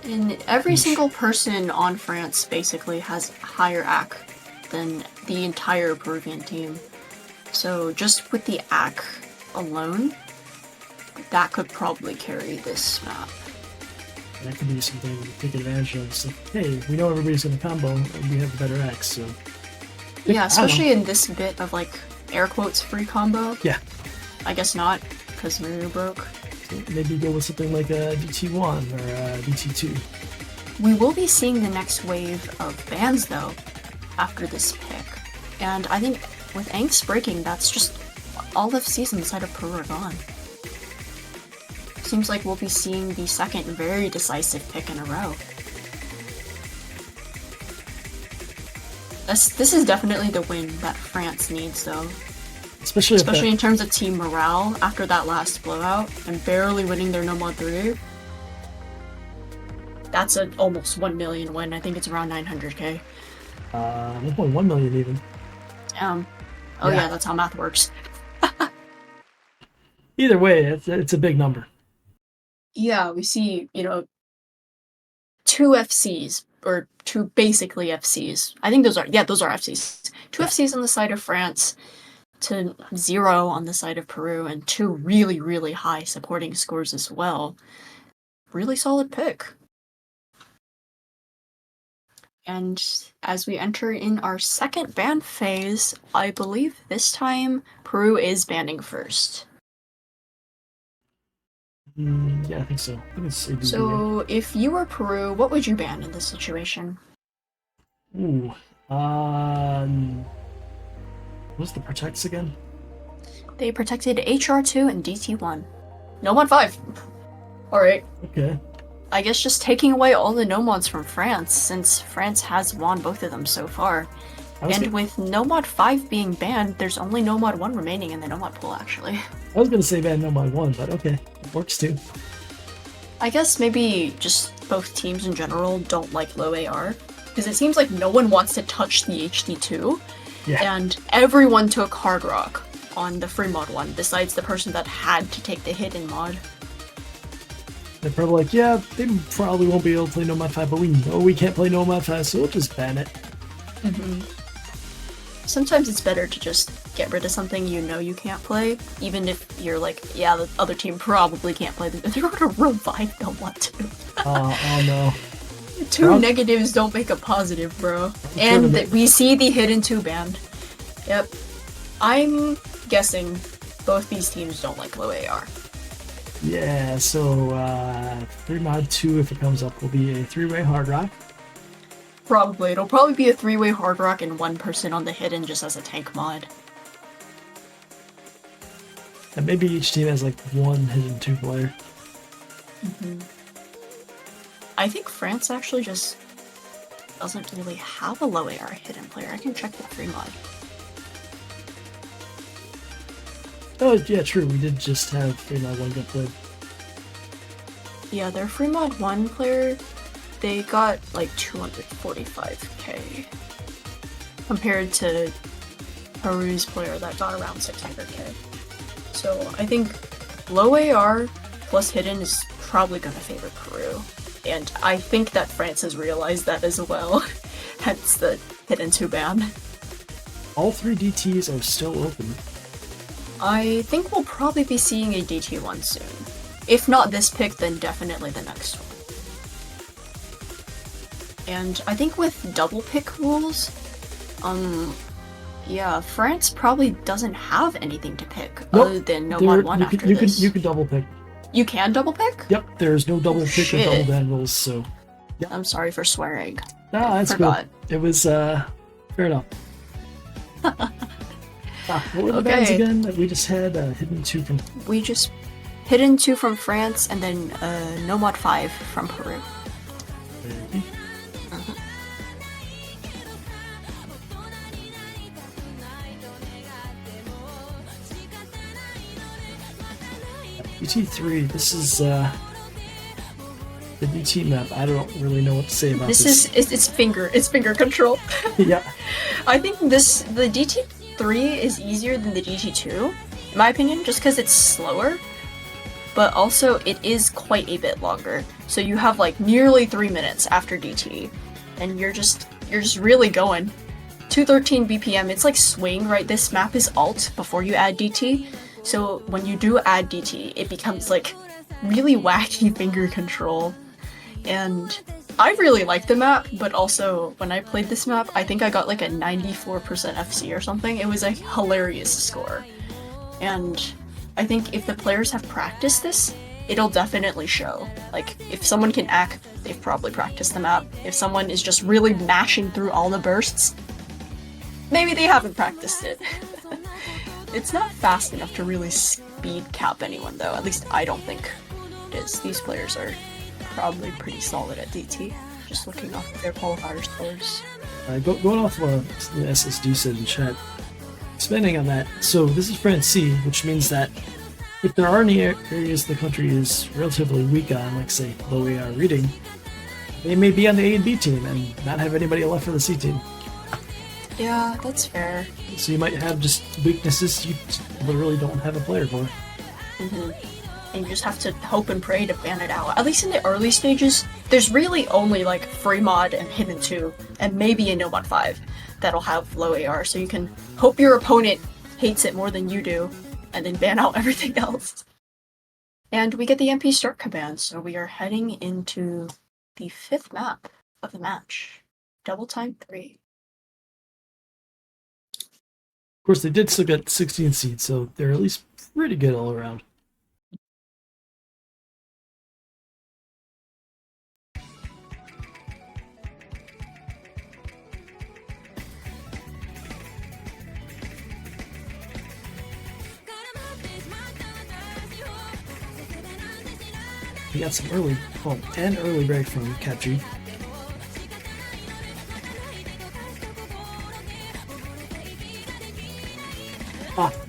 And every single person on France basically has higher AC than the entire Peruvian team. So just with the AC alone, that could probably carry this map. That could be something to take advantage of. It's like, hey, we know everybody's going to combo, and we have the better X, so... Yeah, especially in this bit of, like, air quotes free combo. Yeah. I guess not, because renyoo broke. So maybe go with something like a DT1 or a DT2. We will be seeing the next wave of bans, though, after this pick. And I think with Angst breaking, that's just all FCs on the side of Peru are gone. Seems like we'll be seeing the second very decisive pick in a row. This is definitely the win that France needs, though. Especially in terms of team morale after that last blowout and barely winning their No Mod 3. That's an almost 1 million win. I think it's around 900k. 1.1 million even. Oh yeah, that's how math works. Either way, it's a big number. Yeah, we see, 2 FCs, or 2 basically FCs. I think those are FCs. 2 FCs on the side of France, to 0 on the side of Peru, and 2 really, really high supporting scores as well. Really solid pick. And as we enter in our second ban phase, I believe this time Peru is banning first. Yeah, I think so. So, if you were Peru, what would you ban in this situation? Ooh, what's the protects again? They protected HR2 and DT1. No Mod 5. Alright. Okay. I guess just taking away all the no mods from France, since France has won both of them so far. And with no mod 5 being banned, there's only no mod 1 remaining in the no mod pool, actually. I was gonna say ban no mod 1, but okay, it works too. I guess maybe just both teams in general don't like low AR, because it seems like no one wants to touch the HD2, and everyone took Hard Rock on the free mod 1, besides the person that had to take the hidden mod. They're probably like, yeah, they probably won't be able to play no mod 5, but we know we can't play no mod 5, so we'll just ban it. Sometimes it's better to just get rid of something you know you can't play, even if you're like, yeah, the other team probably can't play this. If they're gonna revive, don't want to. Oh no. 2 negatives don't make a positive, bro. And we see the hidden 2 ban. Yep. I'm guessing both these teams don't like low AR. Yeah, so 3 mod 2, if it comes up, will be a 3-way Hard Rock. Probably. It'll probably be a 3-way Hard Rock and 1 person on the hidden just as a tank mod. And maybe each team has like 1 hidden 2 player. I think France actually just doesn't really have a low AR hidden player. I can check the free mod. Oh, yeah, true. We did just have free mod 1 get played. Yeah, their free mod 1 player, they got like 245k. Compared to Peru's player that got around 600k. So I think low AR plus hidden is probably going to favor Peru. And I think that France has realized that as well. Hence the hidden 2 ban. All 3 DTs are still open. I think we'll probably be seeing a DT1 soon. If not this pick, then definitely the next one. And I think with double pick rules, yeah, France probably doesn't have anything to pick other than no mod 1 after this. You can double pick. You can double pick? Yep, there's no double pick or double ban rules, so... Yep. I'm sorry for swearing. Nah, that's good. It was, fair enough. What were the bans again that we just had? Hidden 2 from... We just... Hidden 2 from France, and then no mod 5 from Peru. DT3, this is the DT map. I don't really know what to say about this. It's finger control. Yeah. I think the DT3 is easier than the DT2, in my opinion, just because it's slower. but also it is quite a bit longer. So you have like nearly 3 minutes after DT, and you're just really going. 213 BPM, it's like swing, right? This map is alt before you add DT. So when you do add DT, it becomes like really wacky finger control. And I really like the map, but also when I played this map, I think I got like a 94% FC or something. It was a hilarious score. And I think if the players have practiced this, it'll definitely show. Like, if someone can act, they've probably practiced the map. If someone is just really mashing through all the bursts, maybe they haven't practiced it. It's not fast enough to really speed cap anyone, though. At least I don't think it is. These players are probably pretty solid at DT, just looking off of their qualifier scores. Going off what the SSD said in chat, expanding on that, so this is France C, which means that if there are any areas the country is relatively weak on, like say low AR reading, they may be on the A and B team and not have anybody left for the C team. Yeah, that's fair. So you might have just weaknesses you literally don't have a player for. And you just have to hope and pray to ban it out. At least in the early stages, there's really only like free mod and hidden 2, and maybe a no mod 5 that'll have low AR, so you can hope your opponent hates it more than you do, and then ban out everything else. And we get the MP start command, so we are heading into the 5th map of the match. Double time 3. Of course, they did still get 16 seeds, so they're at least pretty good all around. We got some early break from CapG.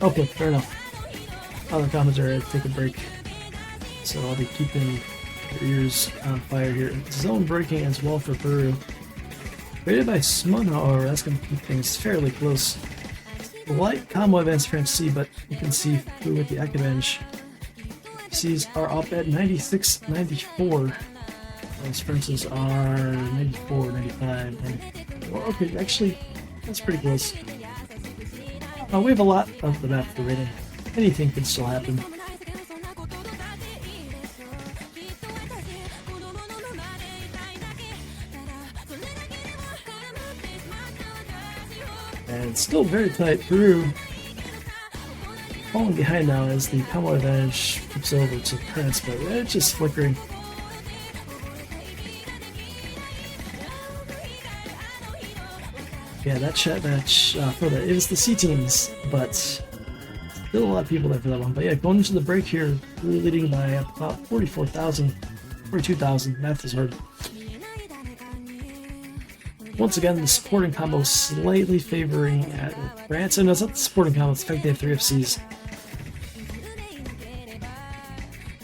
Okay, fair enough. Other commentary, take a break. So I'll be keeping your ears on fire here. Zone breaking as well for Peru. Rated by Smug, however, that's going to keep things fairly close. Light combo advance France C, but you can see Peru with the Ec advantage. C's are up at 96, 94. As France's are 94, 95, 94. Okay, actually, that's pretty close. We have a lot of the map for rating. Anything could still happen. And it's still very tight. Peru falling behind now as the combo advantage flips over to France, but it's just flickering. Yeah, that chat match for that, it was the C teams, but still a lot of people there for that one. But yeah, going into the break here, we're leading by about 44,000, 42,000. Math is hard. Once again, the supporting combo slightly favoring at France. And no, it's not the supporting combo, it's the fact they have 3 FCs.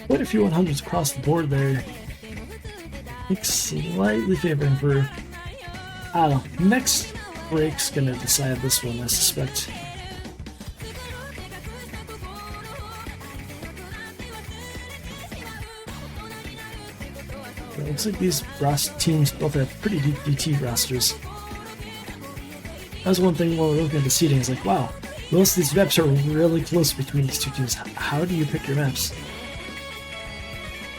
Quite a few 100s across the board there. I think slightly favoring Peru. I don't know. Next break's gonna decide this one, I suspect. It looks like these teams both have pretty deep DT rosters. That was one thing while we were looking at the seeding, is like, wow, most of these maps are really close between these two teams. How do you pick your maps?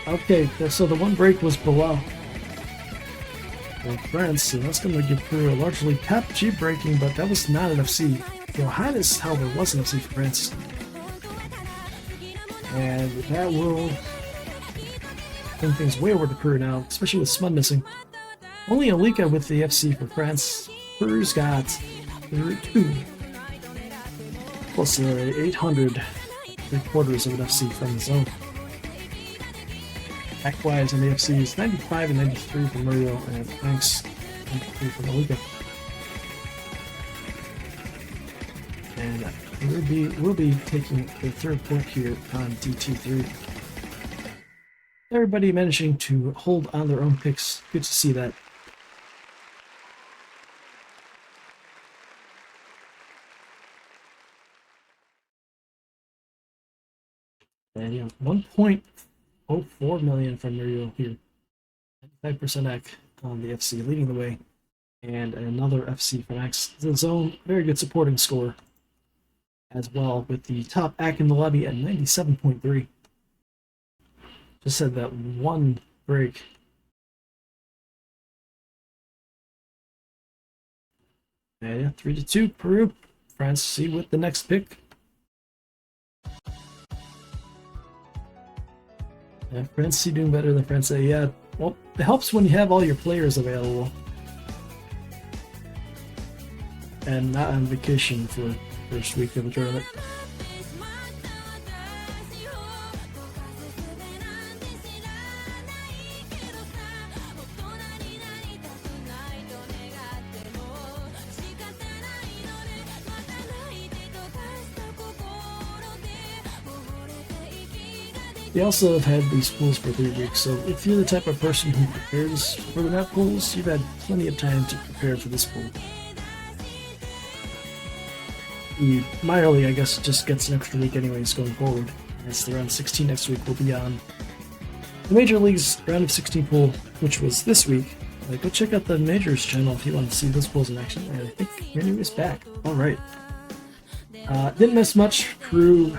Okay, so the one break was below France, so that's going to give Peru a largely top G breaking, but that was not an FC. High as hell there was an FC for France. And that will bring things way over to Peru now, especially with Smud missing. Only Alika with the FC for France. Peru's got 2 plus 800 3/4 of an FC from the zone. Act-wise in the FC is 95 and 93 for Mario, and thanks 93 for Alika. And we'll be taking the 3rd point here on DT3. Everybody managing to hold on their own picks. Good to see that. And you have 1.04 million from renyoo here. 95% AC on the FC leading the way. And another FC from X. The zone, very good supporting score as well, with the top AC in the lobby at 97.3. Just had that one break. And yeah, 3-2 Peru. France C with the next pick. Yeah, France C doing better than France A. Yeah, well, it helps when you have all your players available. And not on vacation for the first week of the tournament. They also have had these pools for 3 weeks, so if you're the type of person who prepares for the map pools, you've had plenty of time to prepare for this pool. The minor league, I guess, just gets an extra week anyways going forward, as the round 16 next week will be on the Major League's round of 16 pool, which was this week. Go check out the Majors channel if you want to see those pools in action, and I think renyoo is back. Alright. Didn't miss much. Peru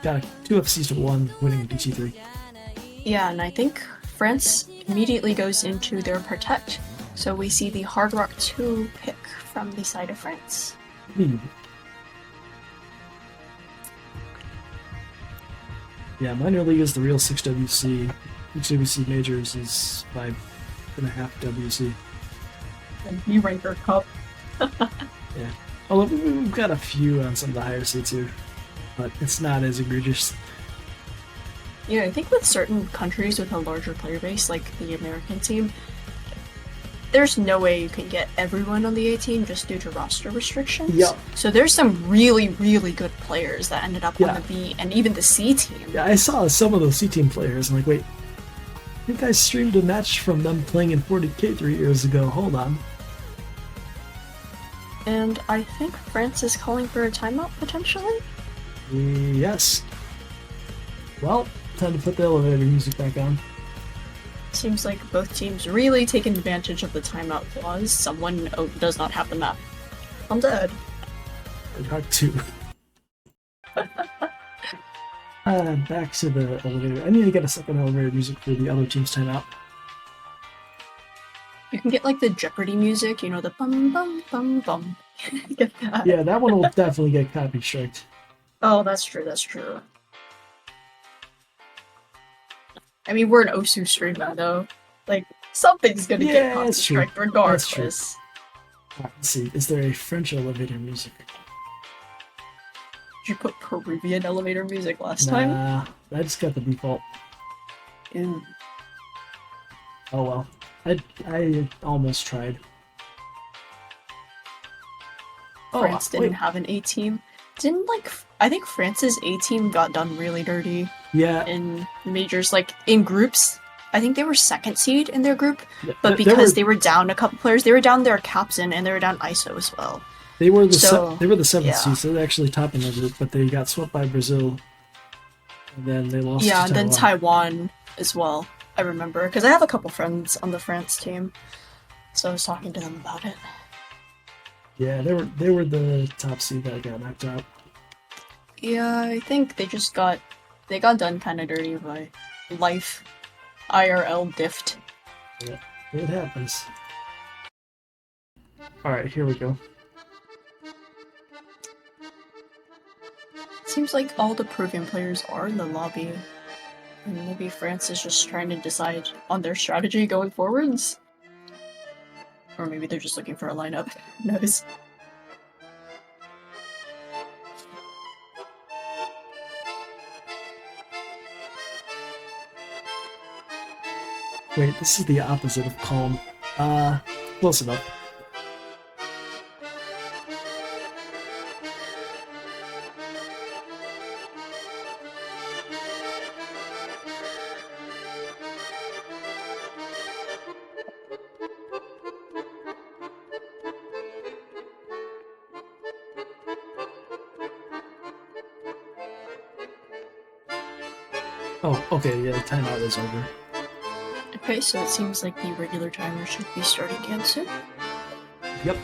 got 2 FCs to 1, winning DT3. Yeah, and I think France immediately goes into their protect. So we see the Hard Rock 2 pick from the side of France. Yeah, minor league is the real 6WC. Each WC majors is 5.5 WC. And B-Ranker Cup. Yeah. Although we've got a few on some of the higher seeds here, but it's not as egregious. Yeah, I think with certain countries with a larger player base, like the American team, there's no way you can get everyone on the A team just due to roster restrictions. Yeah. So there's some really, really good players that ended up on the B and even the C team. Yeah, I saw some of those C team players. I'm like, wait, I think I streamed a match from them playing in 40K 3 years ago. Hold on. And I think France is calling for a timeout potentially? Yes. Well, time to put the elevator music back on. Seems like both teams really taking advantage of the timeout clause. Someone does not have the map. I'm dead. Hard 2. Back to the elevator. I need to get a second elevator music for the other team's timeout. You can get like the Jeopardy music, you know, the bum bum bum bum. Get that. Yeah, that one will definitely get copy striked. Oh, that's true, that's true. I mean, we're an Osu stream now, though. Like, something's gonna get copy striked regardless. Let's see, is there a French elevator music? Did you put Peruvian elevator music last time? Nah, I just got the default. Ew. Oh well. I almost tried. France didn't have an A team. Didn't I think France's A team got done really dirty. Yeah. In majors, like in groups. I think they were second seed in their group, but because they were down a couple players, they were down their captain and they were down ISO as well. They were the seventh seed, so they're actually top in their group, but they got swept by Brazil, and then they lost. Yeah, to and then Taiwan as well. I remember because I have a couple friends on the France team, so I was talking to them about it. Yeah, they were the top seed that got knocked out. Yeah, I think they got done kind of dirty by life, IRL dift. Yeah, it happens. All right, here we go. Seems like all the Peruvian players are in the lobby, and maybe France is just trying to decide on their strategy going forwards. Or maybe they're just looking for a lineup. Who knows? Wait, this is the opposite of calm. Close enough. Oh, okay, yeah, the timeout is over. Okay, so it seems like the regular timer should be starting again soon. Yep.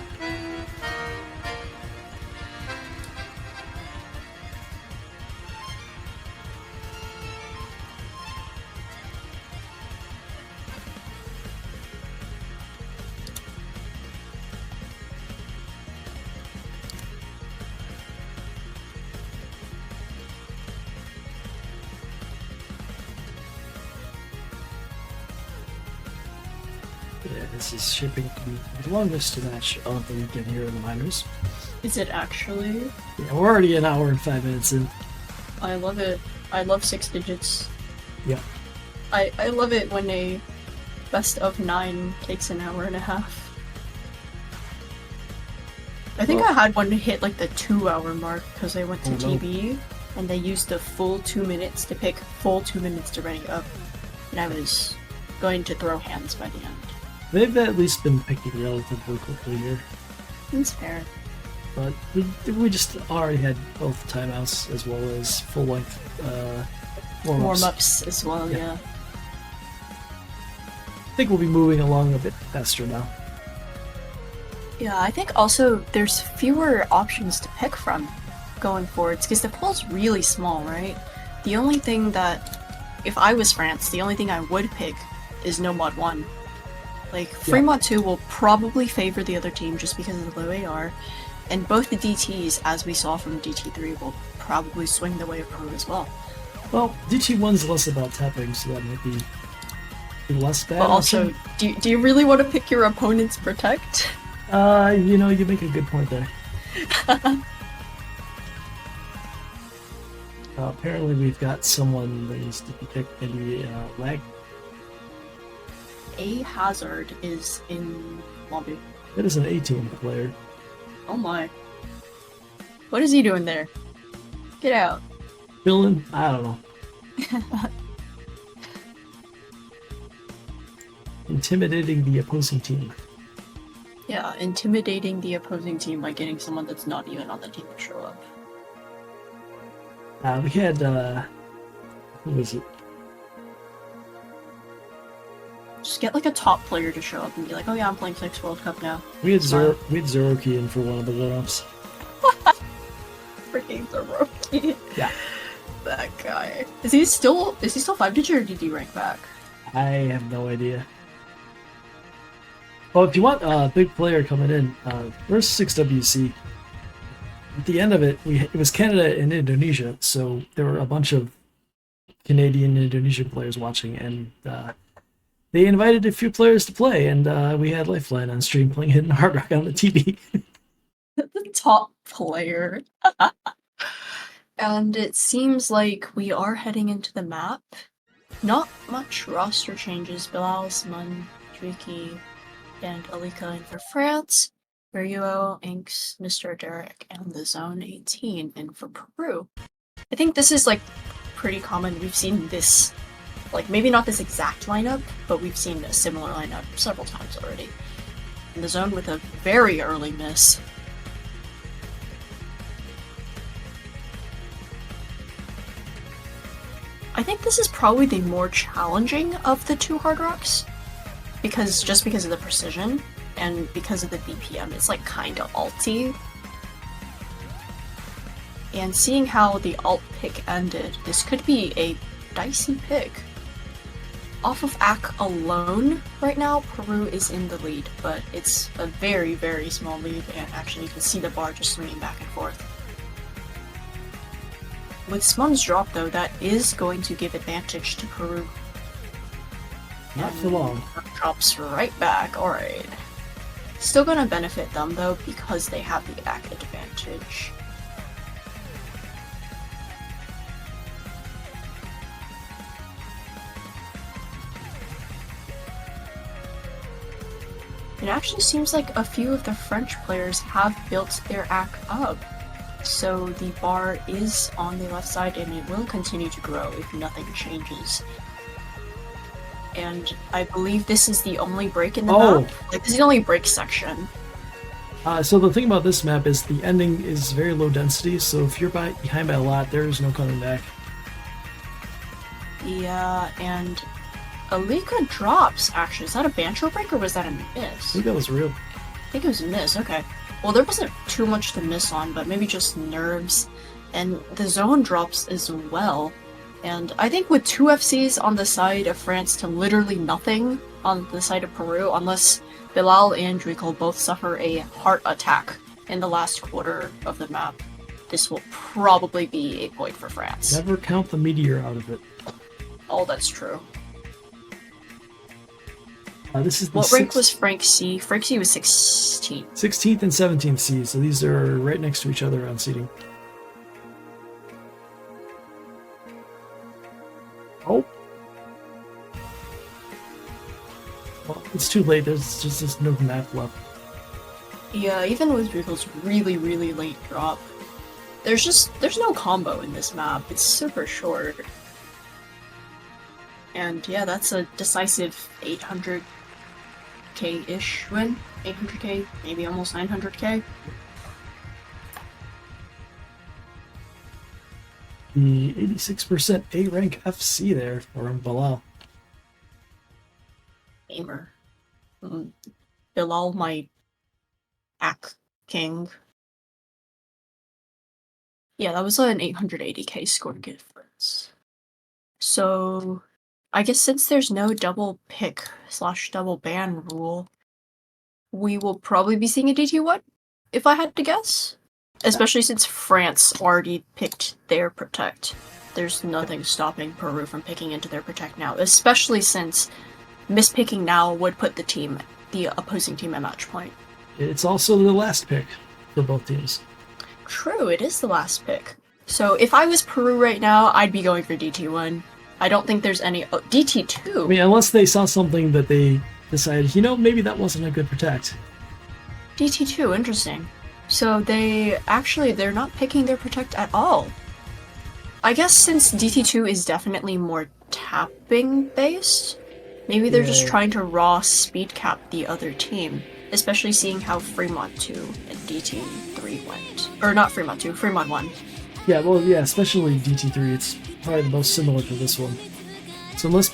Yeah, this is shaping to be the longest match of the weekend here in the minors. Is it actually? Yeah, we're already an hour and 5 minutes in. I love it. I love 6 digits. Yeah. I love it when a best of 9 takes an hour and a half. I think I had one hit like the 2-hour mark because I went to TB and they used the full 2 minutes to pick, full 2 minutes to ready up, and I was going to throw hands by the end. They've at least been picking relatively quickly here. That's fair. But we just already had both timeouts as well as full length warm-ups As well, yeah. I think we'll be moving along a bit faster now. Yeah, I think also there's fewer options to pick from going forwards because the pool's really small, right? The only thing that, if I was France, the only thing I would pick is no mod 1. Like, free mod 2 will probably favor the other team just because of the low AR, and both the DTs, as we saw from DT3, will probably swing the way of Peru as well. Well, DT1's less about tapping, so that might be less bad. But also, do you really want to pick your opponent's protect? You know, you make a good point there. Apparently we've got someone that needs to be picked in the lag. A Hazard is in lobby. That is an 18 player. Oh my. What is he doing there? Get out. Villain? I don't know. Intimidating the opposing team. Yeah, intimidating the opposing team by getting someone that's not even on the team to show up. We had, who was it? Just get like a top player to show up and be like, oh yeah, I'm playing 6 World Cup now. We had Zero Key in for one of the run-ups. Freaking Zeroki. Yeah. That guy. Is he still 5-digit or did he rank back? I have no idea. Well, if you want a big player coming in, where's 6WC? At the end of it, it was Canada and Indonesia, so there were a bunch of Canadian and Indonesian players watching, and they invited a few players to play, and we had Lifeline on stream playing Hidden Hard Rock on the TV. The top player. And it seems like we are heading into the map. Not much roster changes. Bilal, Simon, Tricky, and Alika in for France. renyoo, Inks, Mr. Derek, and the Zone 18 in for Peru. I think this is like pretty common. We've seen this, like maybe not this exact lineup, but we've seen a similar lineup several times already. In the Zone with a very early miss. I think this is probably the more challenging of the 2 Hard Rocks, because of the precision and because of the BPM, it's like kinda alty. And seeing how the alt pick ended, this could be a dicey pick. Off of AC alone, right now, Peru is in the lead, but it's a very, very small lead, and actually you can see the bar just swinging back and forth. With Smun's drop, though, that is going to give advantage to Peru. Not for long. Drops right back, alright. Still gonna benefit them, though, because they have the AC advantage. It actually seems like a few of the French players have built their AC up. So the bar is on the left side and it will continue to grow if nothing changes. And I believe this is the only break in the map. Like, this is the only break section. So the thing about this map is the ending is very low density, so if you're behind by a lot, there is no coming back. Yeah, and Alika drops, actually. Is that a Bancho break or was that a I miss? think that was real. I think it was a miss, okay. Well, there wasn't too much to miss on, but maybe just nerves. And the zone drops as well. And I think with 2 FCs on the side of France to literally nothing on the side of Peru, unless Bilal and Drinkle both suffer a heart attack in the last quarter of the map, this will probably be a point for France. Never count the meteor out of it. Oh, that's true. This is the What rank was Frank C? Frank C was 16th. 16th and 17th seeds, so these are right next to each other on seeding. Oh. Well, it's too late. There's just no map left. Yeah, even with Drinkle's really late drop, there's no combo in this map. It's super short. And yeah, that's a decisive 800k-ish win. 800k, maybe almost 900k. The 86% A rank FC there for Bilal. Gamer. Bilal, my Ak King. Yeah, that was an 880k score difference. So, I guess since there's no double pick / double ban rule, we will probably be seeing a DT1, if I had to guess. Especially since France already picked their Protect. There's nothing stopping Peru from picking into their Protect now, especially since mispicking now would put the opposing team at match point. It's also the last pick for both teams. True, it is the last pick. So if I was Peru right now, I'd be going for DT1. I don't think there's any... Oh, DT2? I mean, unless they saw something that they decided, maybe that wasn't a good Protect. DT2, interesting. So they're not picking their Protect at all. I guess since DT2 is definitely more tapping based, maybe they're just trying to raw speed cap the other team, especially seeing how Fremont 2 and DT3 went. Or not Fremont 2, Fremont 1. Yeah, well, yeah, especially DT3, it's probably the most similar to this one. So unless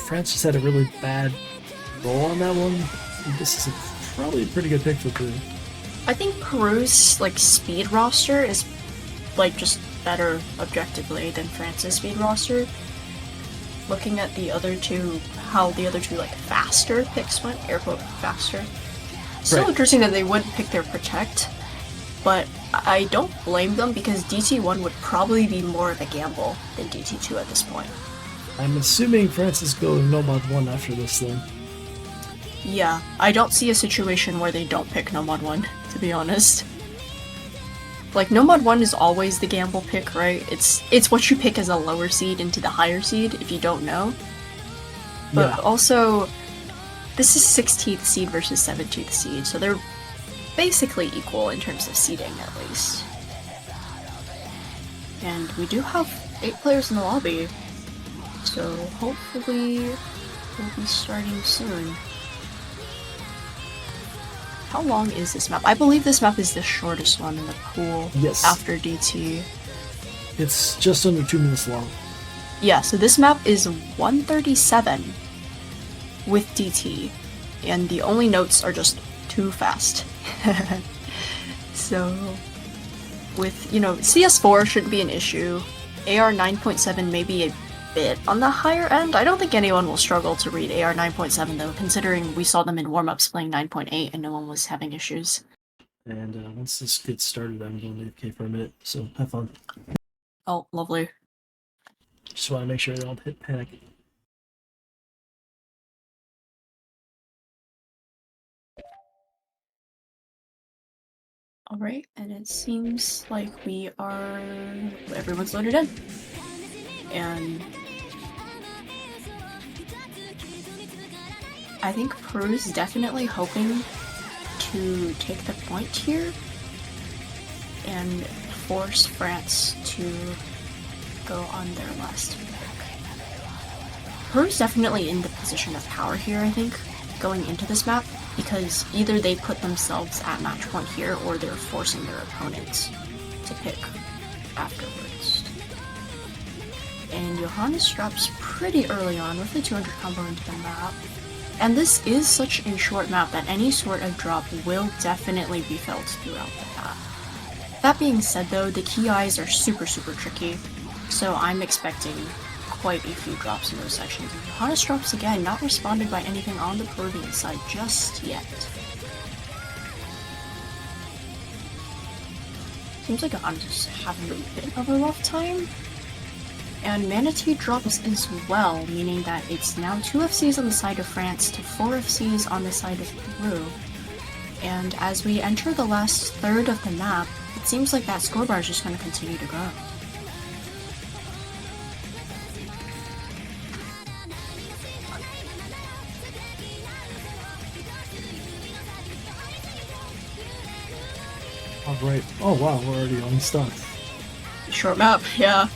France just had a really bad roll on that one, this is probably a pretty good pick for Peru. I think Peru's speed roster is just better objectively than France's speed roster. Looking at the other two, how the other two faster picks went, air quote faster. Still Right. interesting that they would pick their Protect, but I don't blame them because DT1 would probably be more of a gamble than DT2 at this point. I'm assuming France is going Nomad 1 after this thing. Yeah, I don't see a situation where they don't pick Nomad 1, to be honest. Nomad 1 is always the gamble pick, right? It's what you pick as a lower seed into the higher seed if you don't know. But also, this is 16th seed versus 17th seed, so they're basically equal in terms of seeding, at least. And we do have 8 players in the lobby, so hopefully we'll be starting soon. How long is this map? I believe this map is the shortest one in the pool. Yes. After DT. It's just under 2 minutes long. Yeah, so this map is 137 with DT, and the only notes are just too fast. So, with, CS4 shouldn't be an issue. AR 9.7 may be a bit on the higher end. I don't think anyone will struggle to read AR 9.7 though, considering we saw them in warm-ups playing 9.8 and no one was having issues. And once this gets started, I'm going to AFK for a minute, so have fun. Oh, lovely. Just want to make sure I don't hit panic. Alright, and it seems like everyone's loaded in. And I think Peru's definitely hoping to take the point here and force France to go on their last pick. Peru's definitely in the position of power here, I think, going into this map, because either they put themselves at match point here or they're forcing their opponents to pick afterwards. and Johannes drops pretty early on with the 200 combo into the map. And this is such a short map that any sort of drop will definitely be felt throughout the map. That being said though, the key eyes are super tricky, so I'm expecting quite a few drops in those sections. And Johannes drops again, not responded by anything on the Peruvian side just yet. Seems like Johannes is having a bit of a rough time. And Manatee drops as well, meaning that it's now 2 FCs on the side of France to 4 FCs on the side of Peru. And as we enter the last third of the map, it seems like that scorebar is just going to continue to grow. Alright. Oh wow, we're already on stuff. Short map, yeah.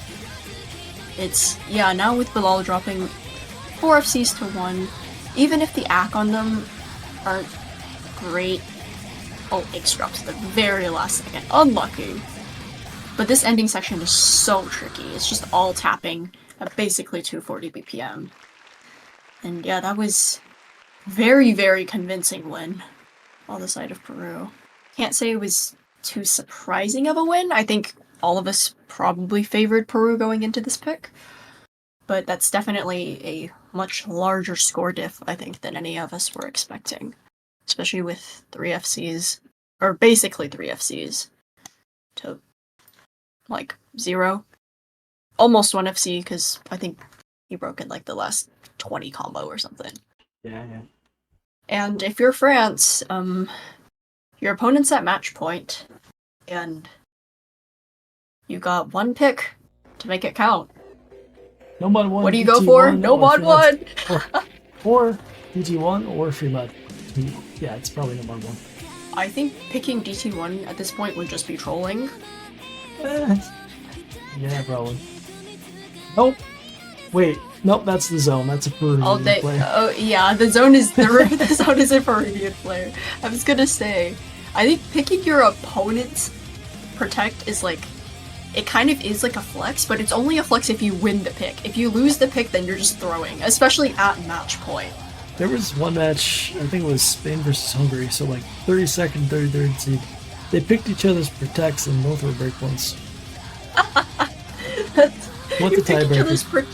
Now with Bilal dropping 4 FCs to 1, even if the ACK on them aren't great. Oh, X drops at the very last second. Unlucky. But this ending section is so tricky. It's just all tapping at basically 240 BPM. And yeah, that was very convincing win on the side of Peru. Can't say it was too surprising of a win. I think all of us probably favored Peru going into this pick, but that's definitely a much larger score diff, I think, than any of us were expecting, especially with 3 FCs, or basically 3 FCs, to, like, 0. Almost 1 FC, because I think he broke in, like, the last 20 combo or something. Yeah. And if you're France, your opponent's at match point, and you got 1 pick to make it count. No mod 1. What do you go for? No mod 1! Or DT1 or free mod. Yeah, it's probably no mod 1. I think picking DT1 at this point would just be trolling. Yeah, probably. Nope. Wait. Nope, that's the zone. That's a Peruvian player. Oh yeah, the zone is the zone is a Peruvian player. I was gonna say, I think picking your opponent's protect is like, it kind of is like a flex, but it's only a flex if you win the pick. If you lose the pick, then you're just throwing, especially at match point. There was one match, I think it was Spain versus Hungary, so like 32nd, 33rd seed. They picked each other's protects and both were breakpoints. What the tiebreaker?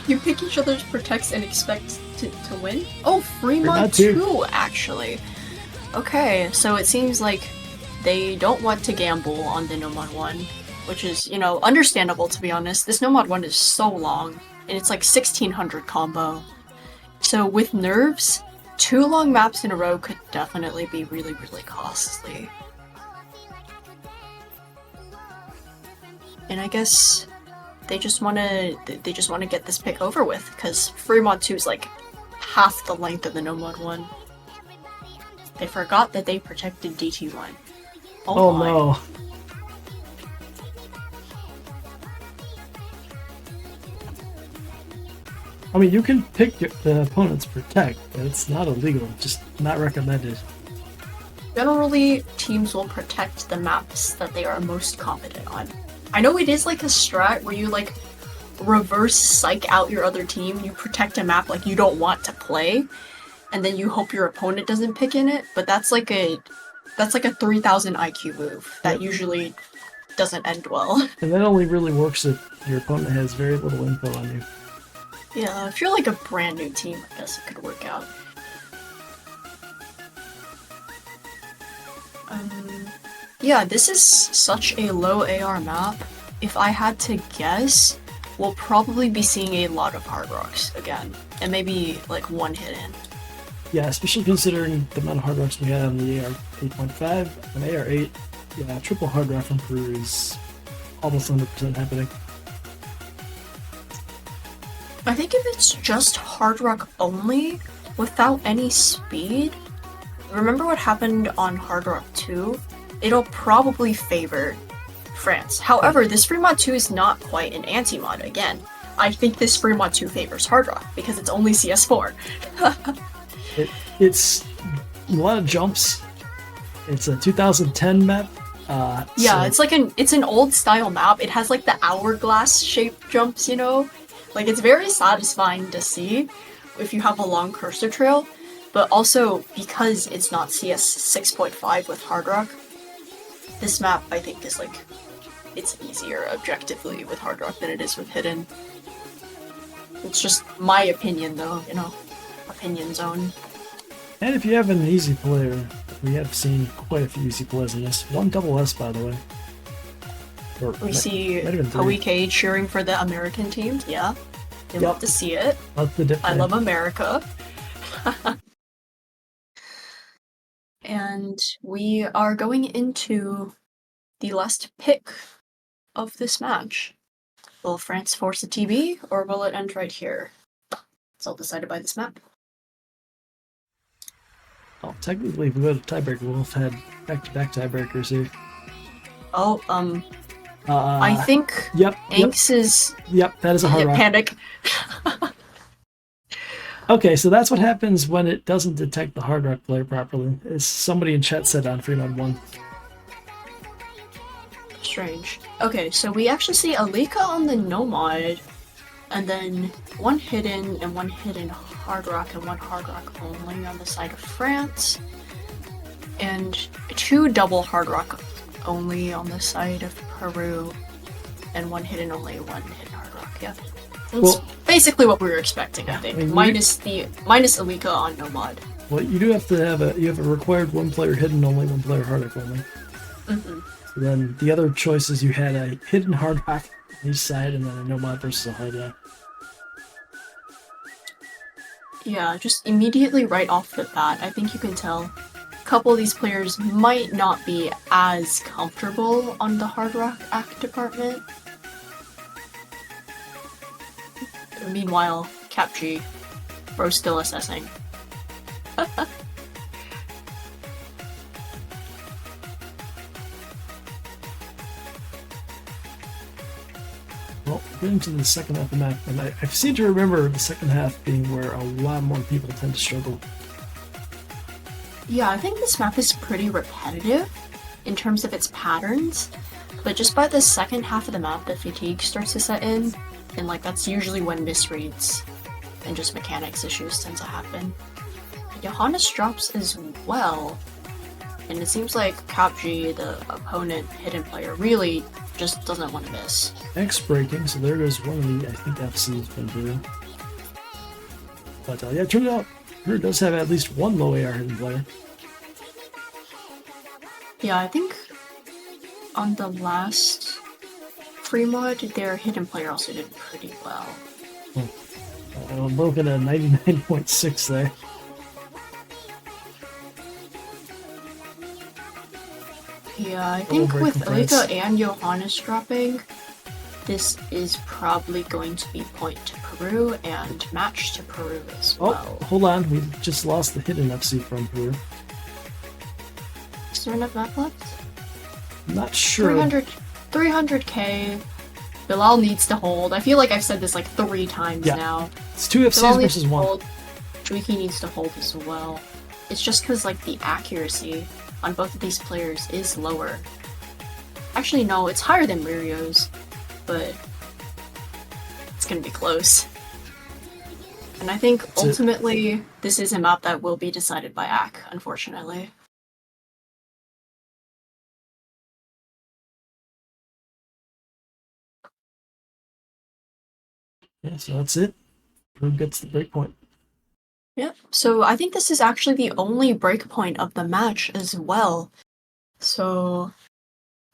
You pick each other's protects and expect to win? Oh, Fremont 2, actually. Okay, so it seems like they don't want to gamble on the Nomad 1, which is, you know, understandable, to be honest. This Nomad 1 is so long, and it's like 1600 combo. So with nerves, 2 long maps in a row could definitely be really costly. And I guess they just want to get this pick over with, because Fremont 2 is like half the length of the Nomad 1. They forgot that they protected DT1. Oh my. No. I mean, you can pick the opponent's protect, but it's not illegal, just not recommended. Generally, teams will protect the maps that they are most competent on. I know it is like a strat where you like reverse psych out your other team, you protect a map like you don't want to play, and then you hope your opponent doesn't pick in it, but that's like a 3000 IQ move that usually doesn't end well. And that only really works if your opponent has very little info on you. Yeah, if you're like a brand new team, I guess it could work out. Yeah, this is such a low AR map. If I had to guess, we'll probably be seeing a lot of hard rocks again, and maybe like 1 hit in. Yeah, especially considering the amount of hard rocks we had on the AR 8.5 and AR 8. Yeah, triple hard rock from Peru is almost 100% happening. I think if it's just hard rock only, without any speed, remember what happened on Hard Rock 2? It'll probably favor France. However, this Fremont 2 is not quite an anti-mod again. I think this Fremont 2 favors Hard Rock because it's only CS4. It's a lot of jumps. It's a 2010 map. Yeah, so it's an old style map. It has like the hourglass shaped jumps, you know? Like, it's very satisfying to see if you have a long cursor trail, but also because it's not CS 6.5 with Hard Rock, this map I think is like, it's easier objectively with Hard Rock than it is with Hidden. It's just my opinion though, you know, opinion zone. And if you have an easy player, we have seen quite a few easy players in this. One double S, by the way. We see Hoey cheering for the American team. Yeah, they love to see it. I love America. And we are going into the last pick of this match. Will France force a TB, or will it end right here? It's all decided by this map. Well, technically, if we go to tiebreaker, we'll have had back-to-back tiebreakers here. Oh, I think Inks is... Yep, that is a hard rock. Panic. Okay, so that's what happens when it doesn't detect the hard rock player properly. As somebody in chat said on 3-1. Strange. Okay, so we actually see Alika on the Nomad, and then one hidden and one hidden hard rock and one hard rock only on the side of France, and two double hard rock only on the side of Peru, and one hidden only, one hidden hard rock. Yeah, that's basically what we were expecting. I think minus Alika on Nomad. Well, you do have to have a required one player hidden only, one player hard rock only. Mm-hmm. So then the other choices, you had a hidden hard rock on each side, and then a Nomad versus a hard rock. Yeah, just immediately right off the bat, I think you can tell a couple of these players might not be as comfortable on the hard rock act department. Meanwhile, CapG, bro's still assessing. Well, getting to the second half of the map, and I seem to remember the second half being where a lot more people tend to struggle. Yeah, I think this map is pretty repetitive in terms of its patterns, but just by the second half of the map, the fatigue starts to set in, and like that's usually when misreads and just mechanics issues tend to happen. Johannes drops as well, and it seems like CapG, the opponent hidden player, really just doesn't want to miss. X breaking, so there goes one of the, I think, FC's been through. But yeah, it turns out Peru does have at least one low AR hidden player. Yeah, I think on the last free mod, their hidden player also did pretty well. I'm looking at 99.6 there. Yeah, I think with Alika and Johannes dropping, this is probably going to be point to Peru and match to Peru as well. Oh, hold on, we just lost the hidden FC from Peru. Is there enough map left? I'm not sure. 300k. Bilal needs to hold. I feel like I've said this like 3 times now. It's 2 FCs versus 1. Juiki needs to hold as well. It's just because like the accuracy on both of these players is lower. Actually, no, it's higher than Murio's, but it's gonna be close. And I think ultimately this is a map that will be decided by AC, unfortunately. Yeah, so that's it. Peru gets the breakpoint. Yep, so I think this is actually the only breakpoint of the match as well. So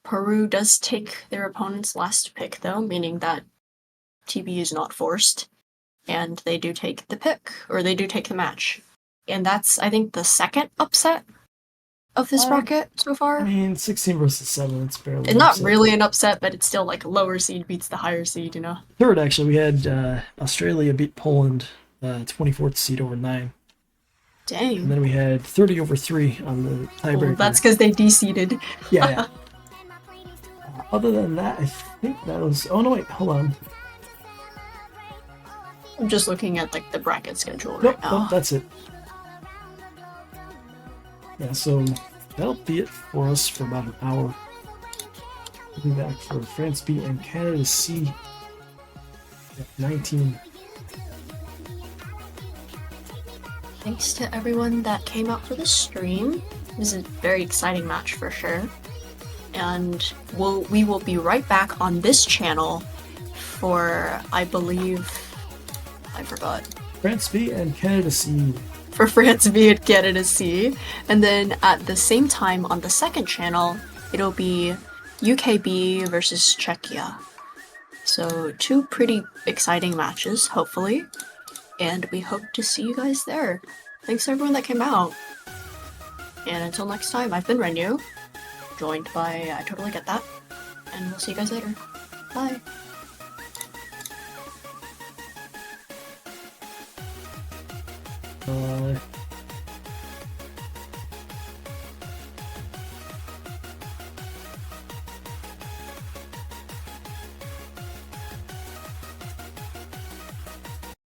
Peru does take their opponent's last pick though, meaning that TB is not forced, and they do take the pick, or they do take the match. And that's, I think, the second upset of this bracket so far. I mean, 16 versus 7, it's barely It's not really an upset, but it's still like lower seed beats the higher seed, you know? Third, actually, we had Australia beat Poland 24th seed over 9. Dang. And then we had 30 over 3 on the tiebreaker. Oh, that's because they de-seeded. Yeah. Other than that, I think that was... Oh, no, wait, hold on. I'm just looking at like the bracket schedule right now. Nope, that's it. Yeah, so that'll be it for us for about an hour. We'll be back for France B and Canada C 19. Thanks to everyone that came out for the stream. It was a very exciting match for sure. And we will be right back on this channel for, I believe, I forgot. France B and Canada C. For France B and Canada C. And then at the same time on the second channel, it'll be UKB versus Czechia. So 2 pretty exciting matches, hopefully. And we hope to see you guys there. Thanks to everyone that came out. And until next time, I've been renyoo, joined by ITotallyGetThat, and we'll see you guys later. Bye.